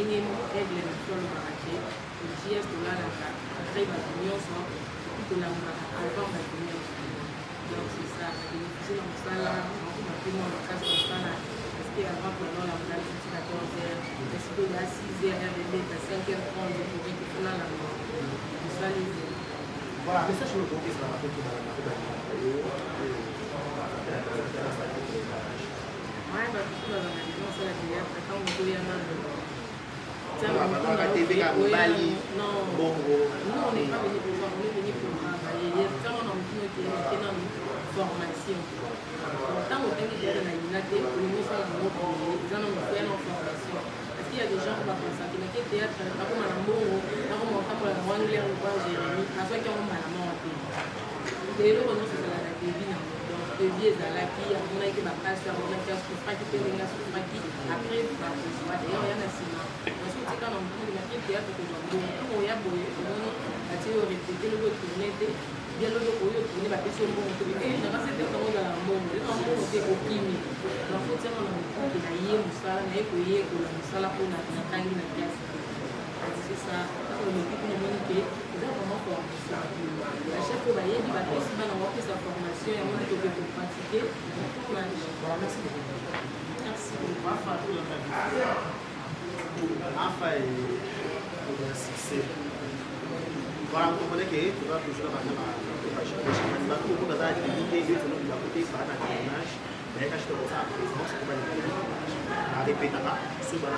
ndenge aigle na tolobaka te JS tolalaka après bato nyonso tolamulaka avant bato nyonso donc c'est ça bénéficie na mosala nakoma mpe mwa makasi mosala parce que avant kolanola molali ti 14h parce que ya 6h rbeta 5h30 ekoki kolalanga mosali Voilà, mais ça je me compte ça va faire Ouais, bah, tout le monde a dit, non, ça l'a dit, après, quand on doit y aller, non, on n'est pas venu pour voir, on est venu pour travailler. Il y a vraiment un petit qui est dans une formation. Tant qu'on est dans la unité, pour nous, ça va nous aider. Les gens ont fait une formation. Parce qu'il y a des gens qui vont penser que le théâtre, pas comme un bon, pas comme un peu la langue, on va Jérémy, à soi qui ont mal à manger. Et le renom, c'est la vie. Deviez à la vie, on a été ma passe, on a été à ce qui peut venir à ce qui après, d'ailleurs, il y en a six mois. Ensuite, c'est quand on dit que le théâtre, on y a beau, on a répété le tourné, bien le tourné, ma question, on peut dire, je n'ai pas cette temps dans la monde, le temps où on était au Kimi. Donc, il faut dire qu'on a dit qu'il y a eu un salle, mais il y a eu un salle pour la taille de la pièce. C'est ça, on a dit qu'on a communiqué, on a vraiment formé ça. À chaque fois, il y a des bâtiments qui vont avoir sa formation et on dit que pour pratiquer. Merci beaucoup. Merci beaucoup. Enfin, un succès. Voilà, vous comprenez que tu vas toujours avoir un peu de activité, de côté, par un tournage, mais quand je te vois ça, c'est pas à répéter là, souvent la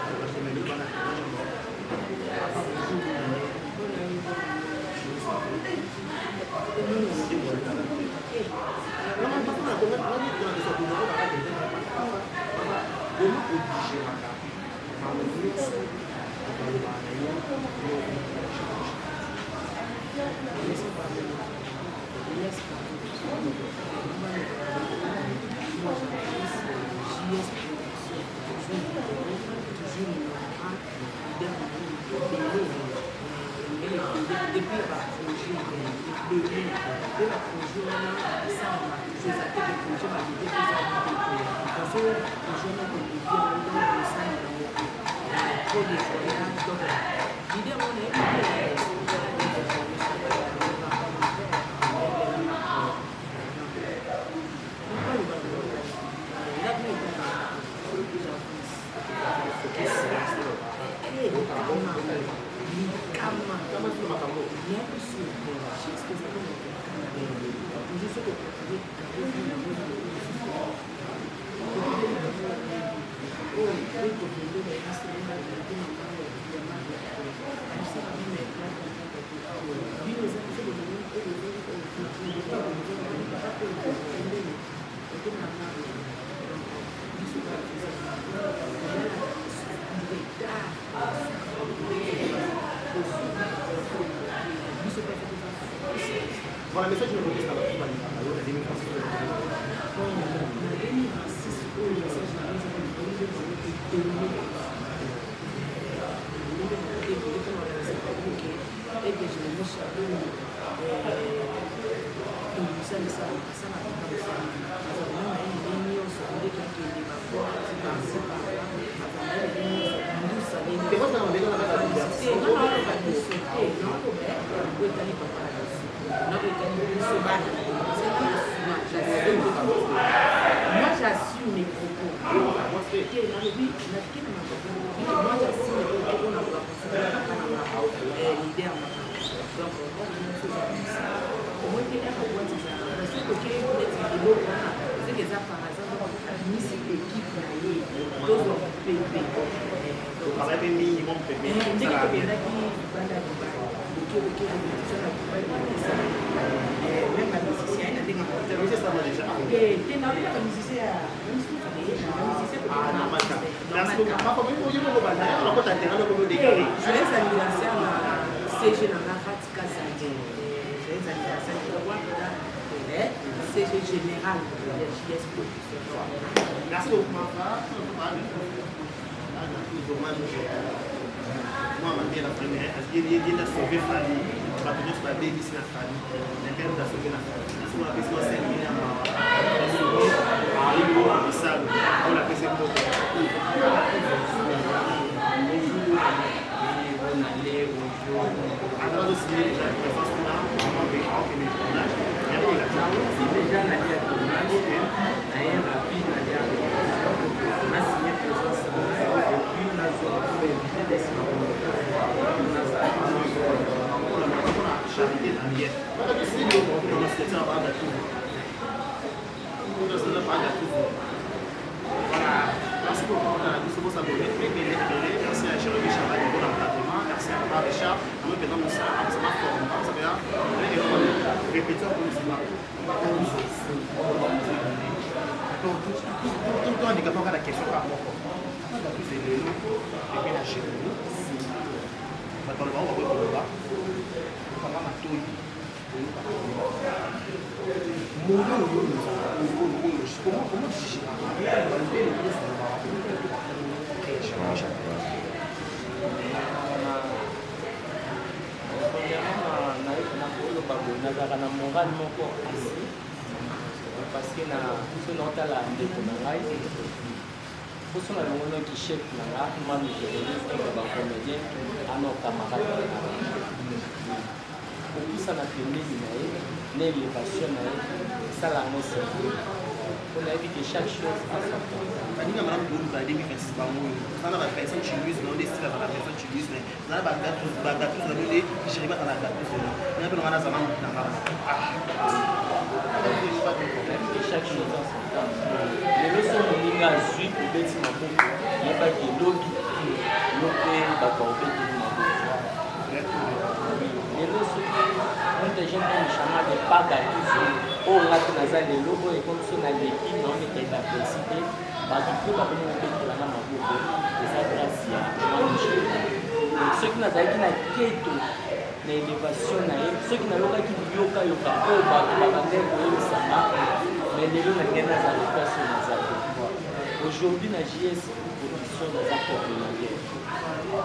Voilà, mais ça, je me dis ça va pas Moi j'assume mes propos. Moi j'assume mes propos. On a l'idée à ma donc au moins qu'il y a un point de ça. Parce que c'est que ça par exemple, c'est l'équipe PP. Donc, avec un minimum de CG général de JS. Merci beaucoup. Moi, je la première, il y a sauvé famille. Je vais te dire ici la famille. Il y a sauvé la famille. Si on a besoin de servir à la Alors, aussi, déjà, une présence pour un moment de tournage. Il y a des gars. C'est déjà la vie à tournage. D'ailleurs, rapide, la vie à tournage. On a signé présence et puis on a joué éviter des Charité d'Amiette. Voilà, c'est le bon, on a fait un bar de tout. On a fait un bar de tout. Voilà. Merci beaucoup. Nous sommes abonnés. Merci à Jérémy Chabat de bon encadrement. Merci à Papa Richard. Nous maintenant nous sommes à ma forme. Ça veut dire répétons pour le cinéma. Donc, tout le temps, on dit qu'il y a la question par rapport à la plus élevée. Et puis la chérie. Dans le bas, on va voir le bas. Comment on a tout dit. Comment tu dis nazalaka na moral moko asi parce que na so naotala ndeko na ngai poso na longo noki chef na nga mami journaliste ya bacomédien ana camarade na opusana pembeni na ye na élévation na ye esala yango servi onayebi ke chaque chose a sa place baninga malamu tolu bademi kasi bango sana ba personne chinoise na onde style ba personne chinoise mais na ba gâteau na donné chéri ba na gâteau na pe na zama na ngala chaque chose a son temps lelo so moninga azwi kobeti maboko yebaki elobi yo mpe bato obeteli maboko lelo soki monte jeune homme chama de paga tuzo oyo nga te naza lelo oyo ekomi so naleki naomekeka persite bato mpe bakomi kobetelanga maboko eza grâce ya manche soki nazalaki na keto na élévation na ye soki nalokaki yokayoka oyo bato babandai koyebisanga mais lelo nange naza lokasi oyo naza te aujourd'hui na JS production naza coordinateur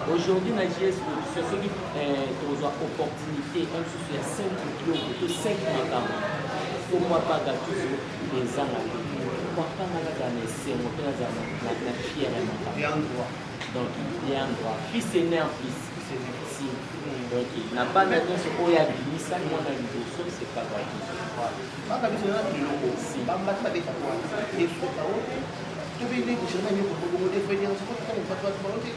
aujourd'hui na JS production soki tozwa opportunité un susu ya 5 biloko to 5 makambo po mwa baga tuzo ezanga te kwakanga nazala na esengo mpe nazala na fiere makambo donc ye en droit fils aîné en fils si donc na bana nyonso oyo abimisa mwana liboso c'est pas grave baga biso na biloko si bambati babeta kwa efuka o tobende kushirima nyoko bongo defenya so ko tana batwa barote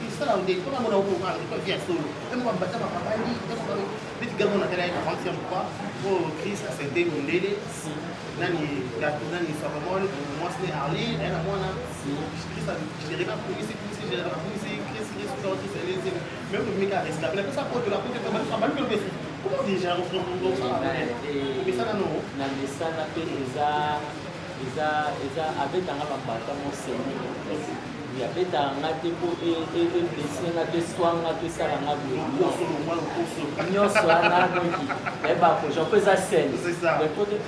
isala onde ko na mona ko ka ko via solo même kwa bata babandi ko bit gamo na tela ina fancy kwa o Chris a sente mondele si nani nani sabamol moi c'est Harley na mona si Chris a géré pas pour ici géré pas pour ici Chris pour c'est les même le mec a resté là ça pour de la côté pas mal que le comment déjà on fait ça mais ça non na lesana pe eza abetanga babata moseni abetanga te po eblessinga to eswanga to esalanga boye nyonso wana donki baprojet mpo eza scène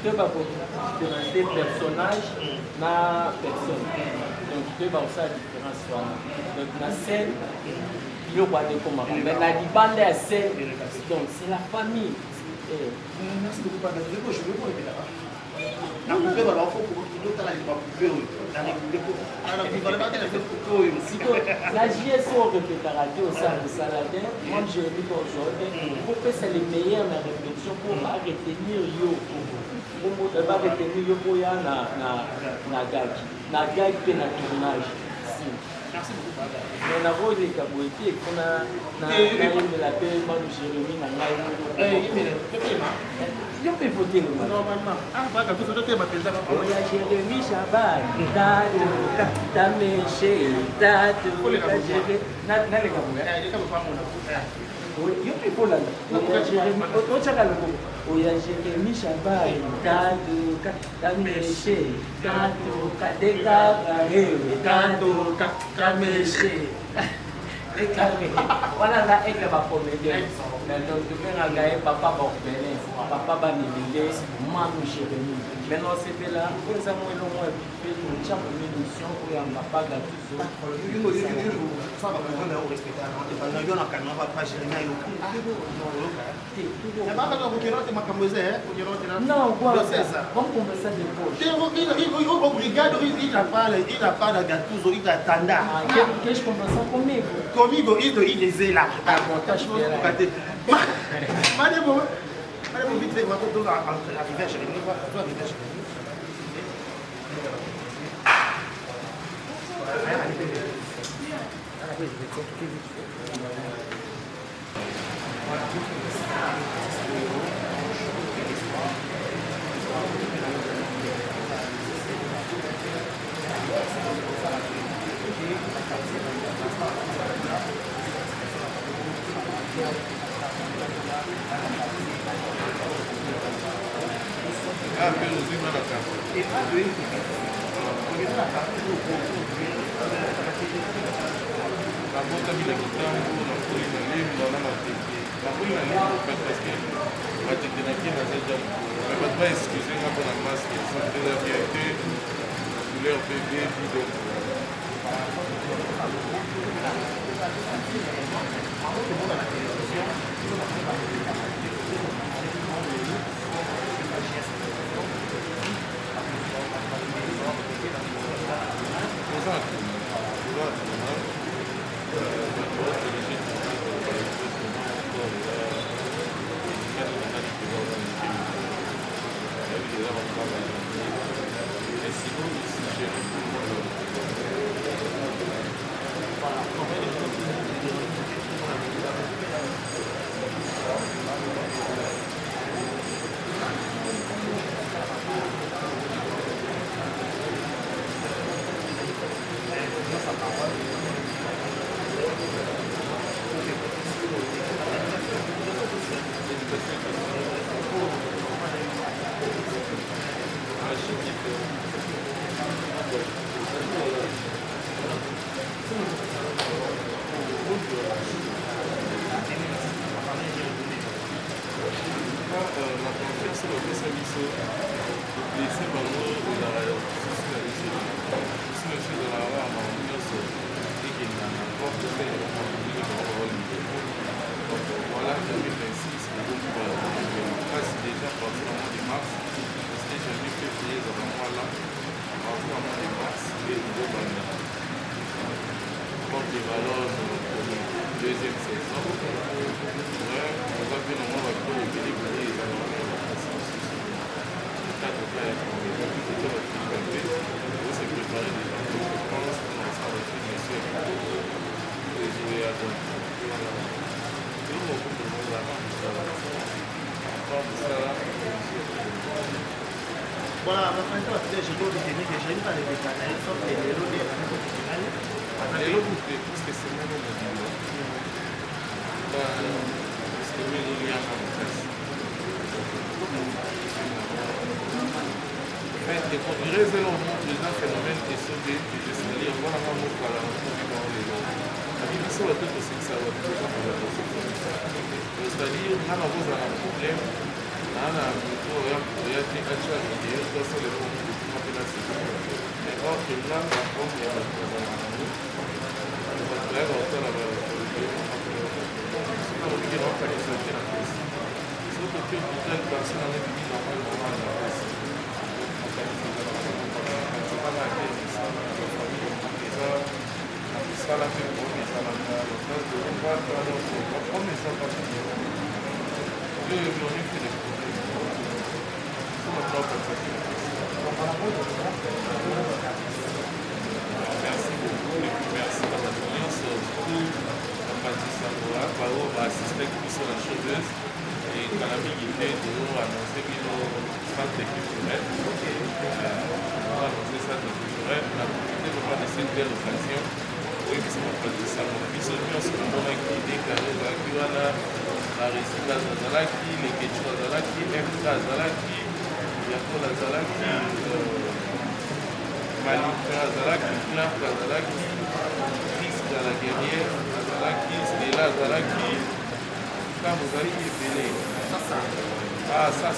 te bakodenonce personnage na personne donc te bakosala différence wana donc na scène biloko wana ekomaka mais na libanda ya scène donc c'est la famille merci beaucoup Papa. Je veux pas répéter là. La poupée va faut que tout à la poupée dans les poupées. Alors il va pas la poupée aussi. La JS au répétera au sein de Saladin. Moi je dis aujourd'hui, il faut que c'est les meilleurs dans la réflexion pour pas retenir yo. Pour pas retenir yo pour ya na gag pe na tournage. Merci beaucoup Papa. Mais na rôle de Kaboité qu'on a la paix moi Jérémy na ngai. Yo peux voter le normalement. Ah bah quand tout le temps m'appelle ça papa. Oya Jérémy Chabat, Tatu, Tameche, Tatu, Jérémy. Na le kabuga. Il comme pas mon. Yo peux voler. Oya Jérémy, ocha le go. Oya Jérémy Chabat, Tatu, Tameche, Tatu, Kadeka, Tatu, Tameche. Wana nga eke bacomédien donc tobengaka ye papa bordelin papa bamilile manu jérémi maintenant sepela oyo eza mo elongo pe totya komi émission oyo ya mapaga tuzo non comme conversa de poche il a pas de gâteau, il a tanda. Que je conversa comigo komigo ido idezela montage kokate mademo vite fait mato to arriver chez lui quoi toi arriver chez lui Voilà, ma frère, je vais vous dire que je n'ai pas de détails, sauf que les lots de la nationale. Les lots de plus que c'est même le niveau. Parce que nous, il y a un process. Il reste le phénomène qui est sauvé, c'est-à-dire, voilà, on va voir les lots. C'est le truc aussi que ça va être déjà pour la personne. C'est-à-dire, on a un problème. Ana mtu yake acha video sasa leo tunapenda siku. Kwa kila hapo ya mtazamaji. Kwa leo tuna sina wengine hapa ni sauti na pesa. Sio kwa kila persona ni bibi na mama na pesa. Kama hivi sana kwa familia mkiza sala kwa kwa sala kwa kwa ça pas. Je vais faire merci beaucoup et puis merci à la audience surtout à Patricia Noa par où on va assister qui sont la chauveuse et quand la milité nous annoncer que nos centres culturels on va annoncer ça de culturel on a profité vraiment de cette belle occasion oui que c'est ma Patricia Noa puis celui en ce moment avec l'idée carré la résidence d'Azalaki, les Quechua d'Azalaki, FK d'Azalaki, Yako d'Azalaki, Malika d'Azalaki, Clark d'Azalaki, Chris de la guerrière d'Azalaki, Stella d'Azalaki, Kamuzali et Pelé. Ah, ça,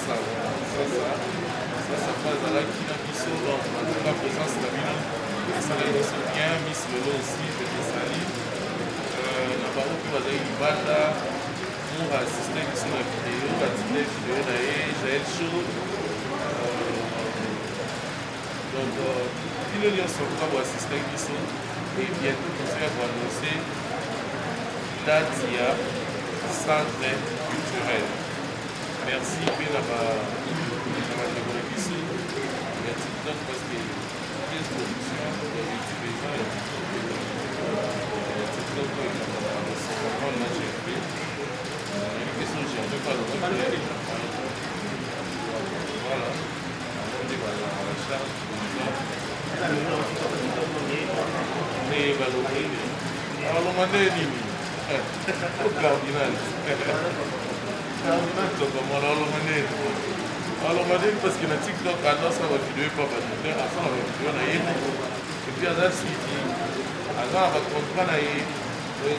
d'Azalaki, Nabiso, donc, la présence de la ville, ça l'a été bien, Miss Lolo aussi, Petit Sali, Nabarou, Bazali, Banda, pour assister sur la vidéo, d'ailleurs, Jaël Chaud. Donc, il y a son pour assister à et bientôt, nous allons annoncer date il y a centre culturel. Merci puis la ici. Il y a TikTok parce que les productions de YouTube les gens TikTok là j'ai fait. Il y a une question que j'ai un peu pas le voilà. On est à la charge mais valoriser. Alors on m'a dit au cardinal. Alors, parce que le TikTok, alors ça va vidéo pas parce que ça va vidéo na et puis à ça si à ça va comprendre na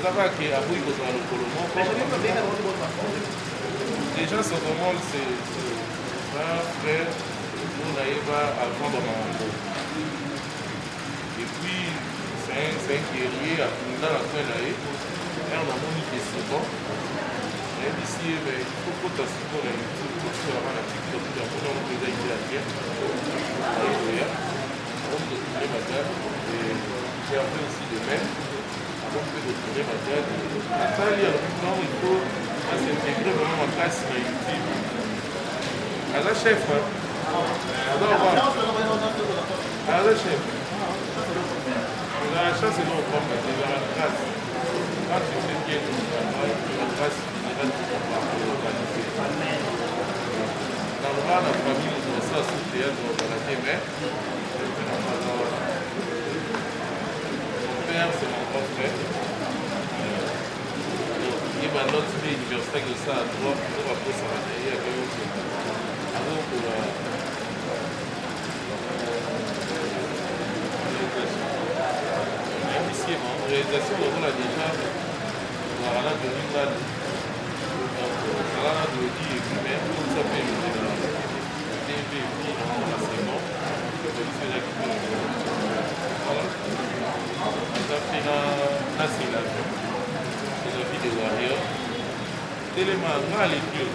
ça va que à vous dans le colombo les gens sont vraiment c'est ça frère nous n'arrive à prendre mon et puis c'est un guerrier à dans la fin là et on a mon qui c'est bon ici, il faut que tu aies sur la TikTok, tu as déjà été à terre. On peut retourner ma table et j'ai appris aussi de même. On peut retourner ma table. À ça, il y a le temps, il faut s'intégrer vraiment en classe sur YouTube. À la chef, à la chef. La chance, c'est non, on prend la classe. Quand tu fais bien ton travail, la classe, dans le bas, la famille nous a ça sous théâtre dans la mais mon père, c'est mon grand frère. Il m'a noté l'université de ça à droite, pour après ça va derrière avec eux. Alors pour la réalisation, on a déjà on a de l'Italie. Là, on a de dire que même tout ça fait le DV, c'est bon. Voilà. On a fait la sélection. C'est la vie des warriors. Tellement grand l'étude.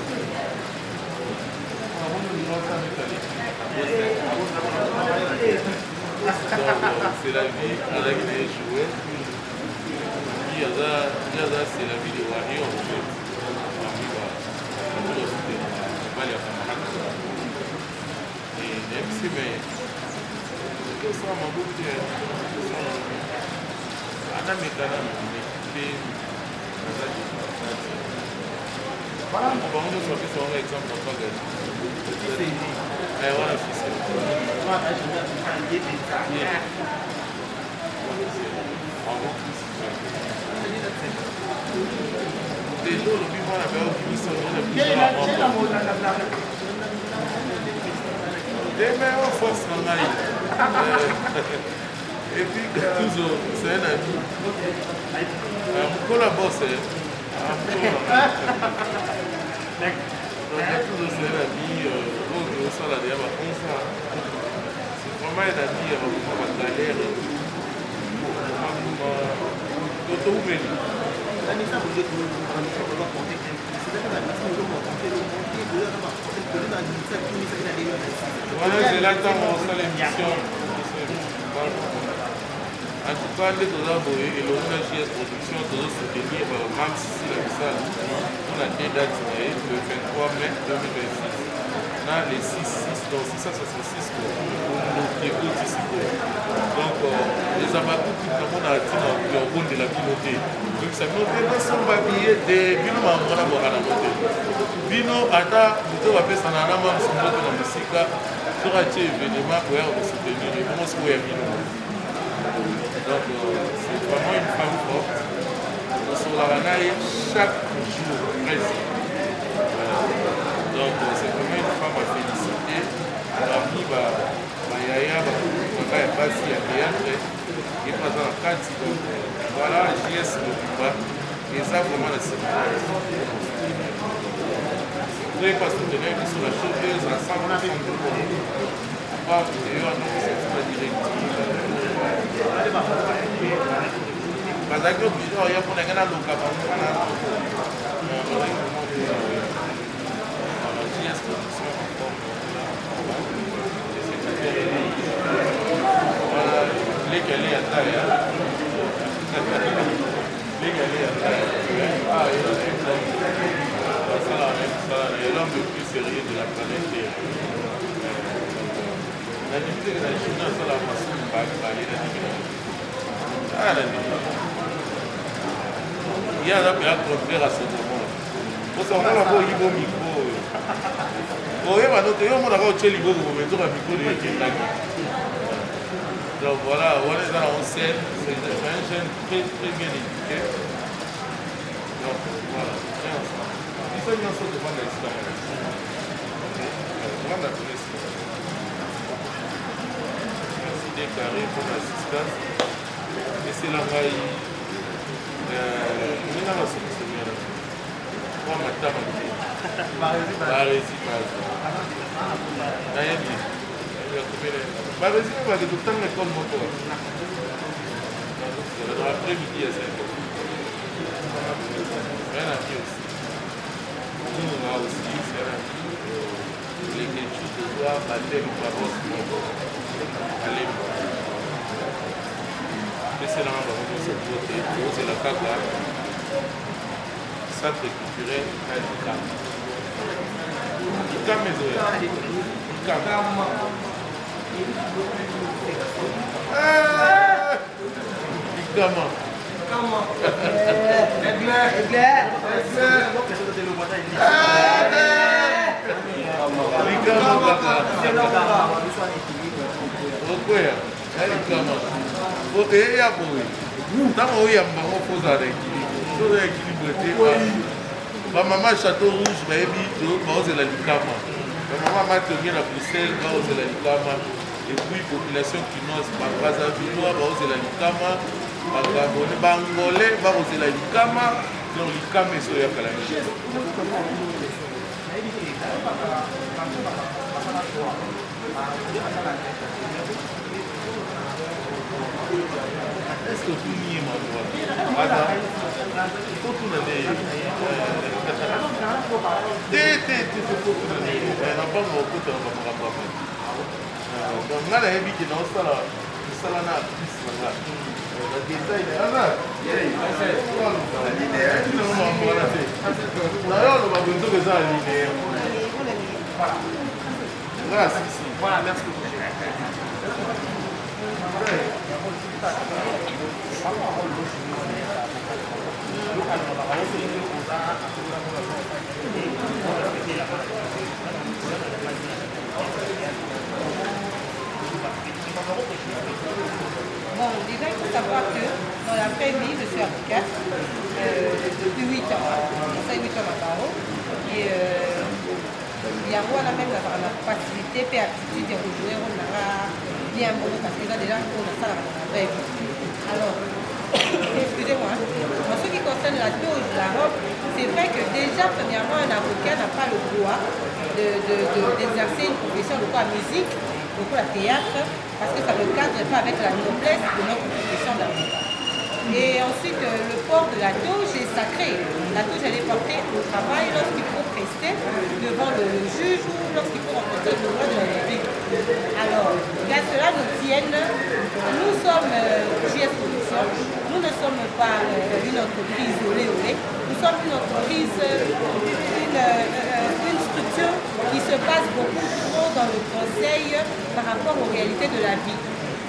On va ça mettre à l'étude. C'est la vie à la qui est jouée. C'est la vie des warriors en fait. Et même si mais tout ça m'a beaucoup ana mekana mpe voilà on va nous sortir sur un exemple en tant que voilà fils des jours le plus bon la période qui sont le plus des meilleures forces en Maï. Et puis toujours c'est un ami mon collabore c'est toujours c'est un ami au sol à dire c'est vraiment un ami pour ma galère voilà, j'ai l'attends sur l'émission. En tout cas, les dollars et l'ONG production doivent soutenir même si la salle on a des dates le 23 mai 2026. Là, les 6, donc 666 pour l'écoute ici. Donc, les amateurs qui ont le rôle de la communauté. Donc, ça nous fait pas sans babiller des bino à la montée. Bino, Ada, nous avons fait ça dans la main, sur notre musique, sur un événement pour soutenir les moments où il y a bino. Donc, c'est vraiment une femme forte. Sur la ranaille, chaque jour, presque. Donc, c'est vraiment une femme à féliciter. Parmi Yaya, Baka et Bassi, à théâtre, et présent en 4 secondes. Voilà, JS le combat. Et ça, vraiment, la sécurité. Vous pouvez pas soutenir sur la chauffeuse à 100% de l'eau. Pas d'ailleurs, c'est la directive. Parce que il y a pour les gars, les galets à taille. Les galets à taille. C'est l'homme le plus sérieux de la planète Terre. La limite de la Chine, c'est la façon de parler de la limite. Ah, la limite. Il y a un contraire à ce moment. Pour ça, on a un micro. Oui, mais notre on a un micro, donc voilà, on est dans la scène, c'est un jeune très bien éduqué. Donc voilà, ils sont bien sûr devant l'histoire. Devant la police. Merci déclaré pour l'assistance. Et c'est la raille. On est dans la solution. On m'a tapé. Barezi. Bah vas-y, on va tout le temps l'école moto. Dans l'après-midi à 5 h. Rien à dire aussi. Nous, on a aussi, c'est un ami. Les études de droit, baptême, parole, allez. Spécialement, on va se voter. C'est le cas là. Centre culturel, Icam. Icam, mais Icam. Maman Château Rouge, maman Matelier à Bruxelles, et puis population chinoise, Brazzaville, la Likama, Bangolais, la Likama, donc Likama est sur la est-ce que tout n'y est ma voix? Il faut tout donner. Donc là, il y a un qui est dans ça, là. Ça, là, là, voilà, merci beaucoup. Bon, déjà, il faut savoir que dans l'après-midi, je suis avocate depuis 8 ans. Ça fait 8 ans maintenant. Et il y a moi même la facilité et aptitude de rejouer on a bien bon parce que là déjà on a ça la alors excusez-moi, en ce qui concerne la dose de la robe, c'est vrai que déjà premièrement un avocat n'a pas le droit d'exercer une profession de quoi musique, de quoi théâtre, parce que ça ne cadre pas avec la noblesse de notre profession d'avocat. Et ensuite, le port de la toge est sacré. La toge, elle est portée au travail lorsqu'il faut prester devant le juge ou lorsqu'il faut rencontrer le droit de la République. Alors, qu'à cela nous tienne, nous sommes JS Production, nous ne sommes pas une entreprise olé, nous sommes une entreprise, une structure qui se base beaucoup trop dans le conseil par rapport aux réalités de la vie.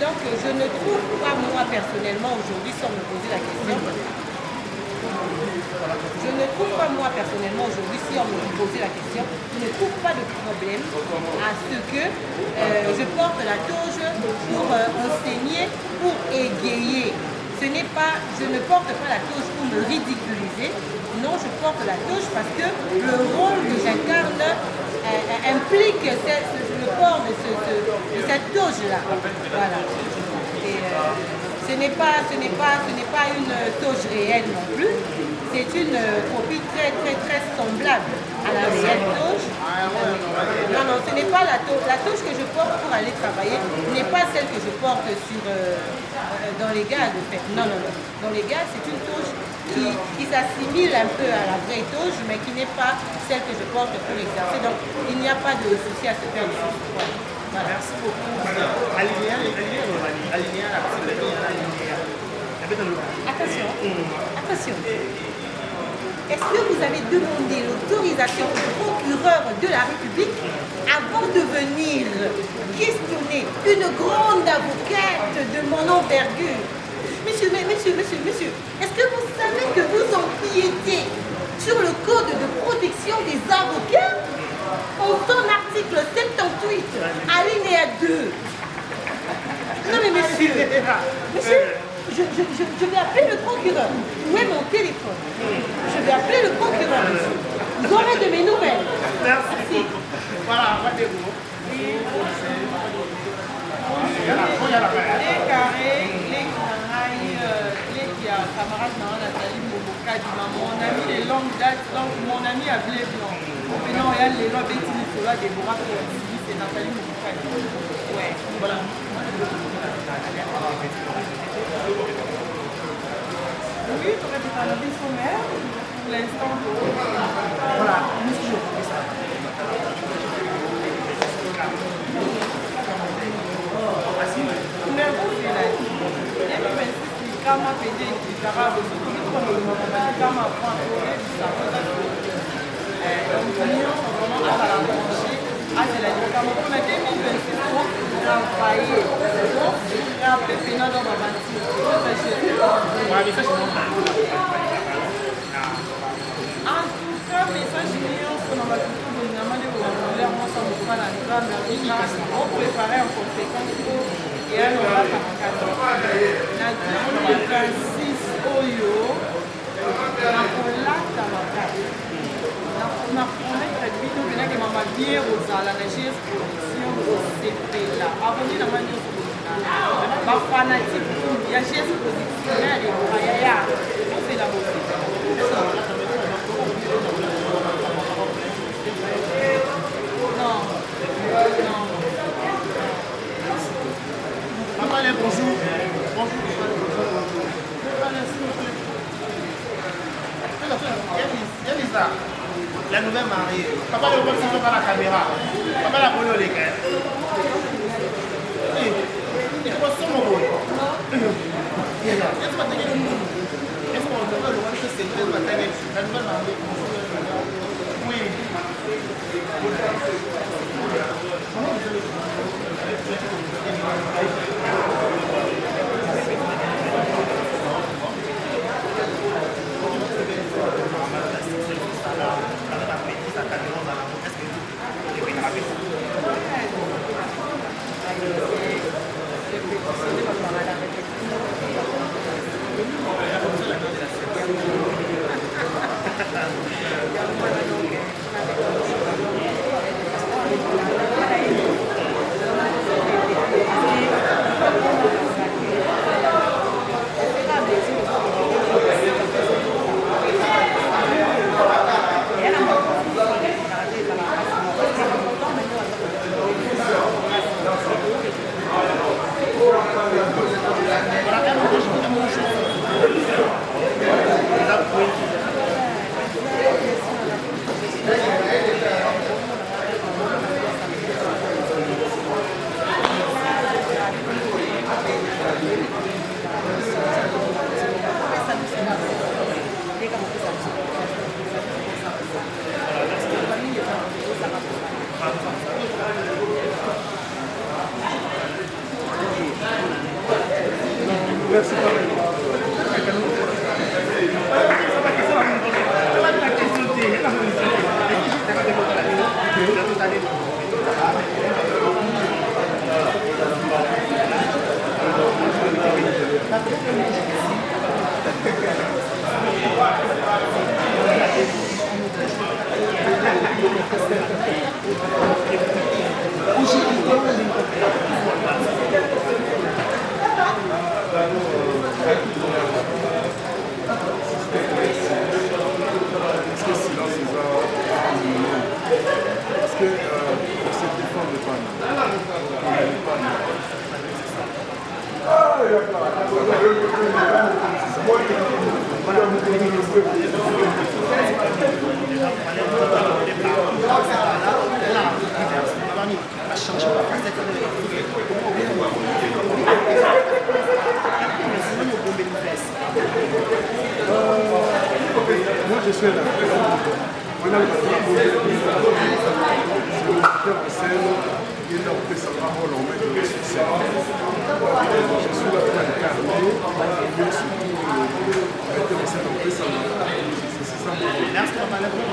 Donc je ne trouve pas moi personnellement aujourd'hui, sans me poser la question, je ne trouve pas moi personnellement aujourd'hui, si on me posait la question, je ne trouve pas de problème à ce que je porte la toge pour enseigner, pour égayer. Je ne porte pas la toge pour me ridiculiser, non, je porte la toge parce que le rôle que j'incarne implique le port de cette toge-là. Voilà. Et ce n'est pas une toge réelle non plus. C'est une copie très semblable à la réelle toge. Non, ce n'est pas la toge que je porte pour aller travailler, n'est pas celle que je porte dans les gags. Non. Dans les gags, c'est une toge qui s'assimile un peu à la vraie toge, mais qui n'est pas celle que je porte pour exercer. Donc, il n'y a pas de souci à se faire dessus. Voilà. Merci beaucoup. Alinéa, Attention. est-ce que vous avez demandé l'autorisation au procureur de la République avant de venir questionner une grande avocate de mon envergure? Monsieur, est-ce que vous savez que vous empiétez sur le code de protection des avocats en son article 78, alinéa 2? Non mais monsieur, je vais appeler le procureur. Où est mon téléphone? Je vais appeler le procureur. Vous aurez de mes nouvelles. Merci. Voilà, rendez-vous. Les carrés, les camarades Nathalie Mobokadima, mon ami de longue date, donc mon ami à blé blanc. Maintenant, il y a les lois Bétini Sola, Déborah Coransili, c'est Nathalie Mobokadima. Ouais, voilà. Oui, tu aurais pu parler de son mère pour l'instant. Voilà, monsieur. Kama pede ikikara bosoki kama c'est la kama pour 2026 pour travailler pour rappeler pena dans ma bâtisse en tout cas message nyonso na bato tobonama nde bobakolea mwasa mosala nzambe grâce opréparer en conséquence po eya nobaka makasi na 2026 oyo nakolata makasi nakomettre bino penake mama bien kozala na gs production kosepela aboni na mani nyonso bozinana bafanatike ya gs production na ya debrayaya osela bosepela Papa, bonjour. Yalisa, la nouvelle mariée. Papa, le voit toujours par la caméra. Papa, la bonne les gars. Il faut son mot. Est-ce qu'on devrait le voir que c'est la nouvelle mariée? Oui. Merci. Moi, je suis un acteur. Voilà le acteur en scène. Il est là pour sa parole en mettre de succès. Je suis là pour incarner, mais surtout mettre en scène en fait ça. C'est ça mon rôle.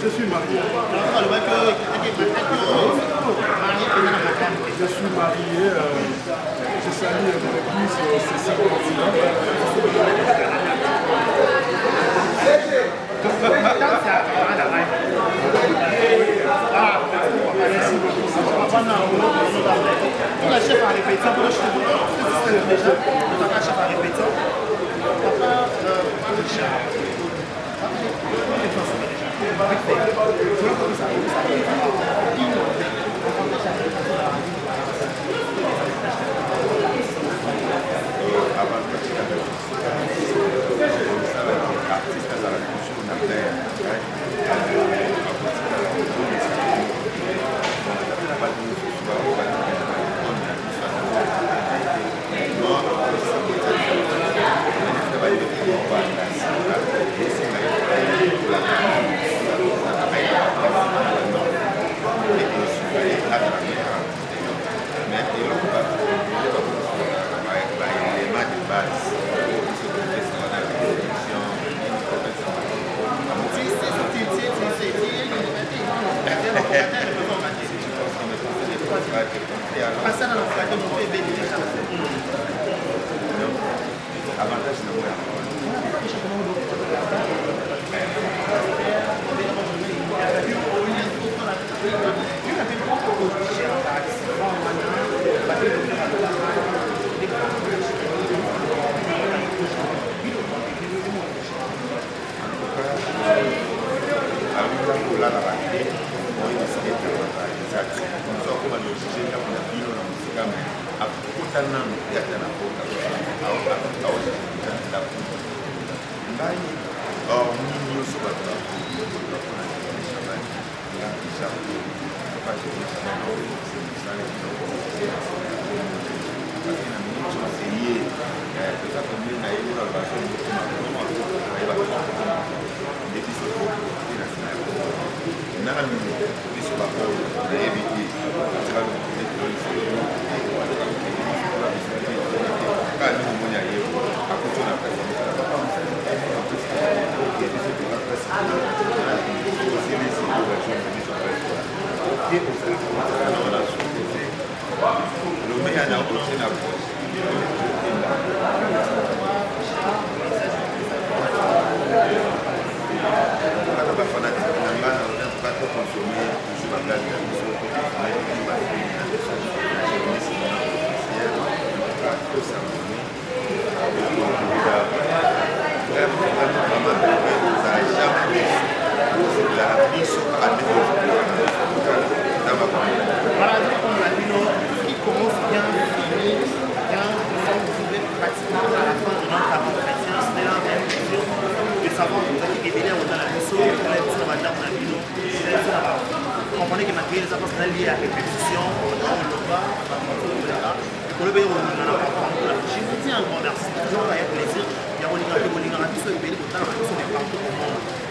Je suis marié. Je suis marié. Je salue mon épouse Cécile Martina. La chef a répété, pour le chef déjà, le chef a répété.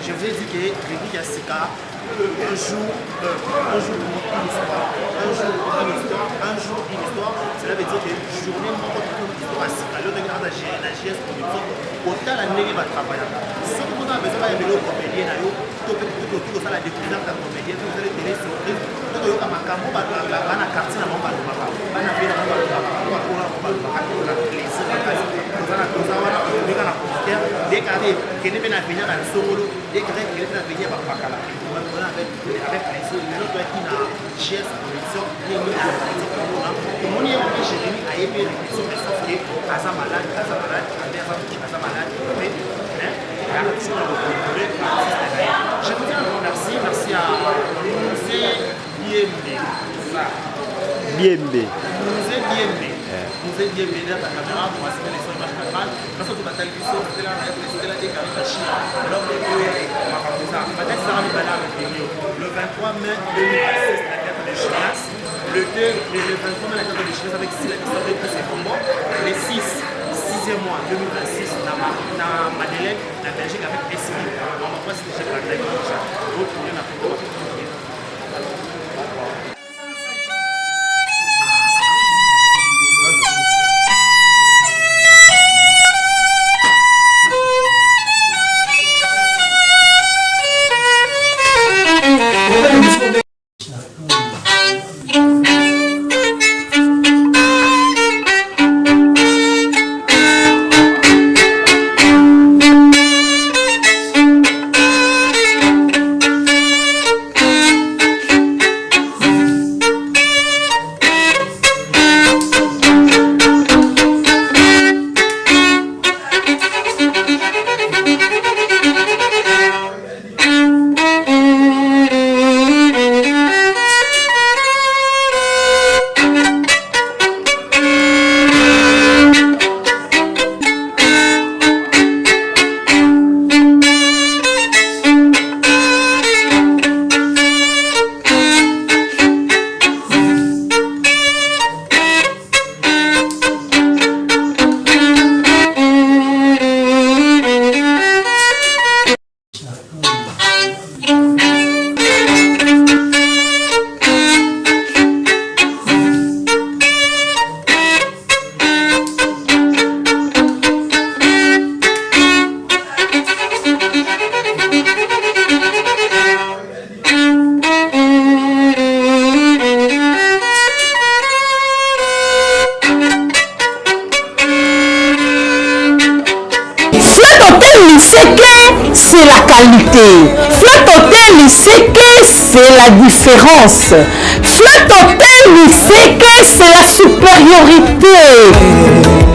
Je vous ai dit que Rémi Yassika, un jour une histoire, cela veut dire que journée une histoire à Sika, le regard de la GS production, autant la négé va travailler. Si vous avez besoin de vélo comédien, tout ça la découverte de comédien, vous allez tenir surprise. Donc il y a un campo, il y a un quartier dans mon balcon, il y a un plaisir, des carrés qui ne viennent pas venir dans le solo, des carrés qui viennent venir par Pakala. Avec plaisir, nous avons une GS production, on est en Jérémy à aimer les questions, mais sauf que Asa malade, je vous dis un grand merci, merci à Musée Biembe dans la caméra pour assister les images caméras. Parce que la télévision, c'est là, des carrés de Chine. Alors, le 23 mai 2016, la carte de Chinas. Le 23 mai, la carte de Chinas avec 6 la histoire de tous ces combats. Les 6 6e mois 2026 na Madeleine, la Belgique avec SI. On va pas se laisser par la déjà. D'autres, on a fait c'est la qualité. Flat Hotel, il sait que c'est la différence. Flat Hotel, il sait que c'est la supériorité.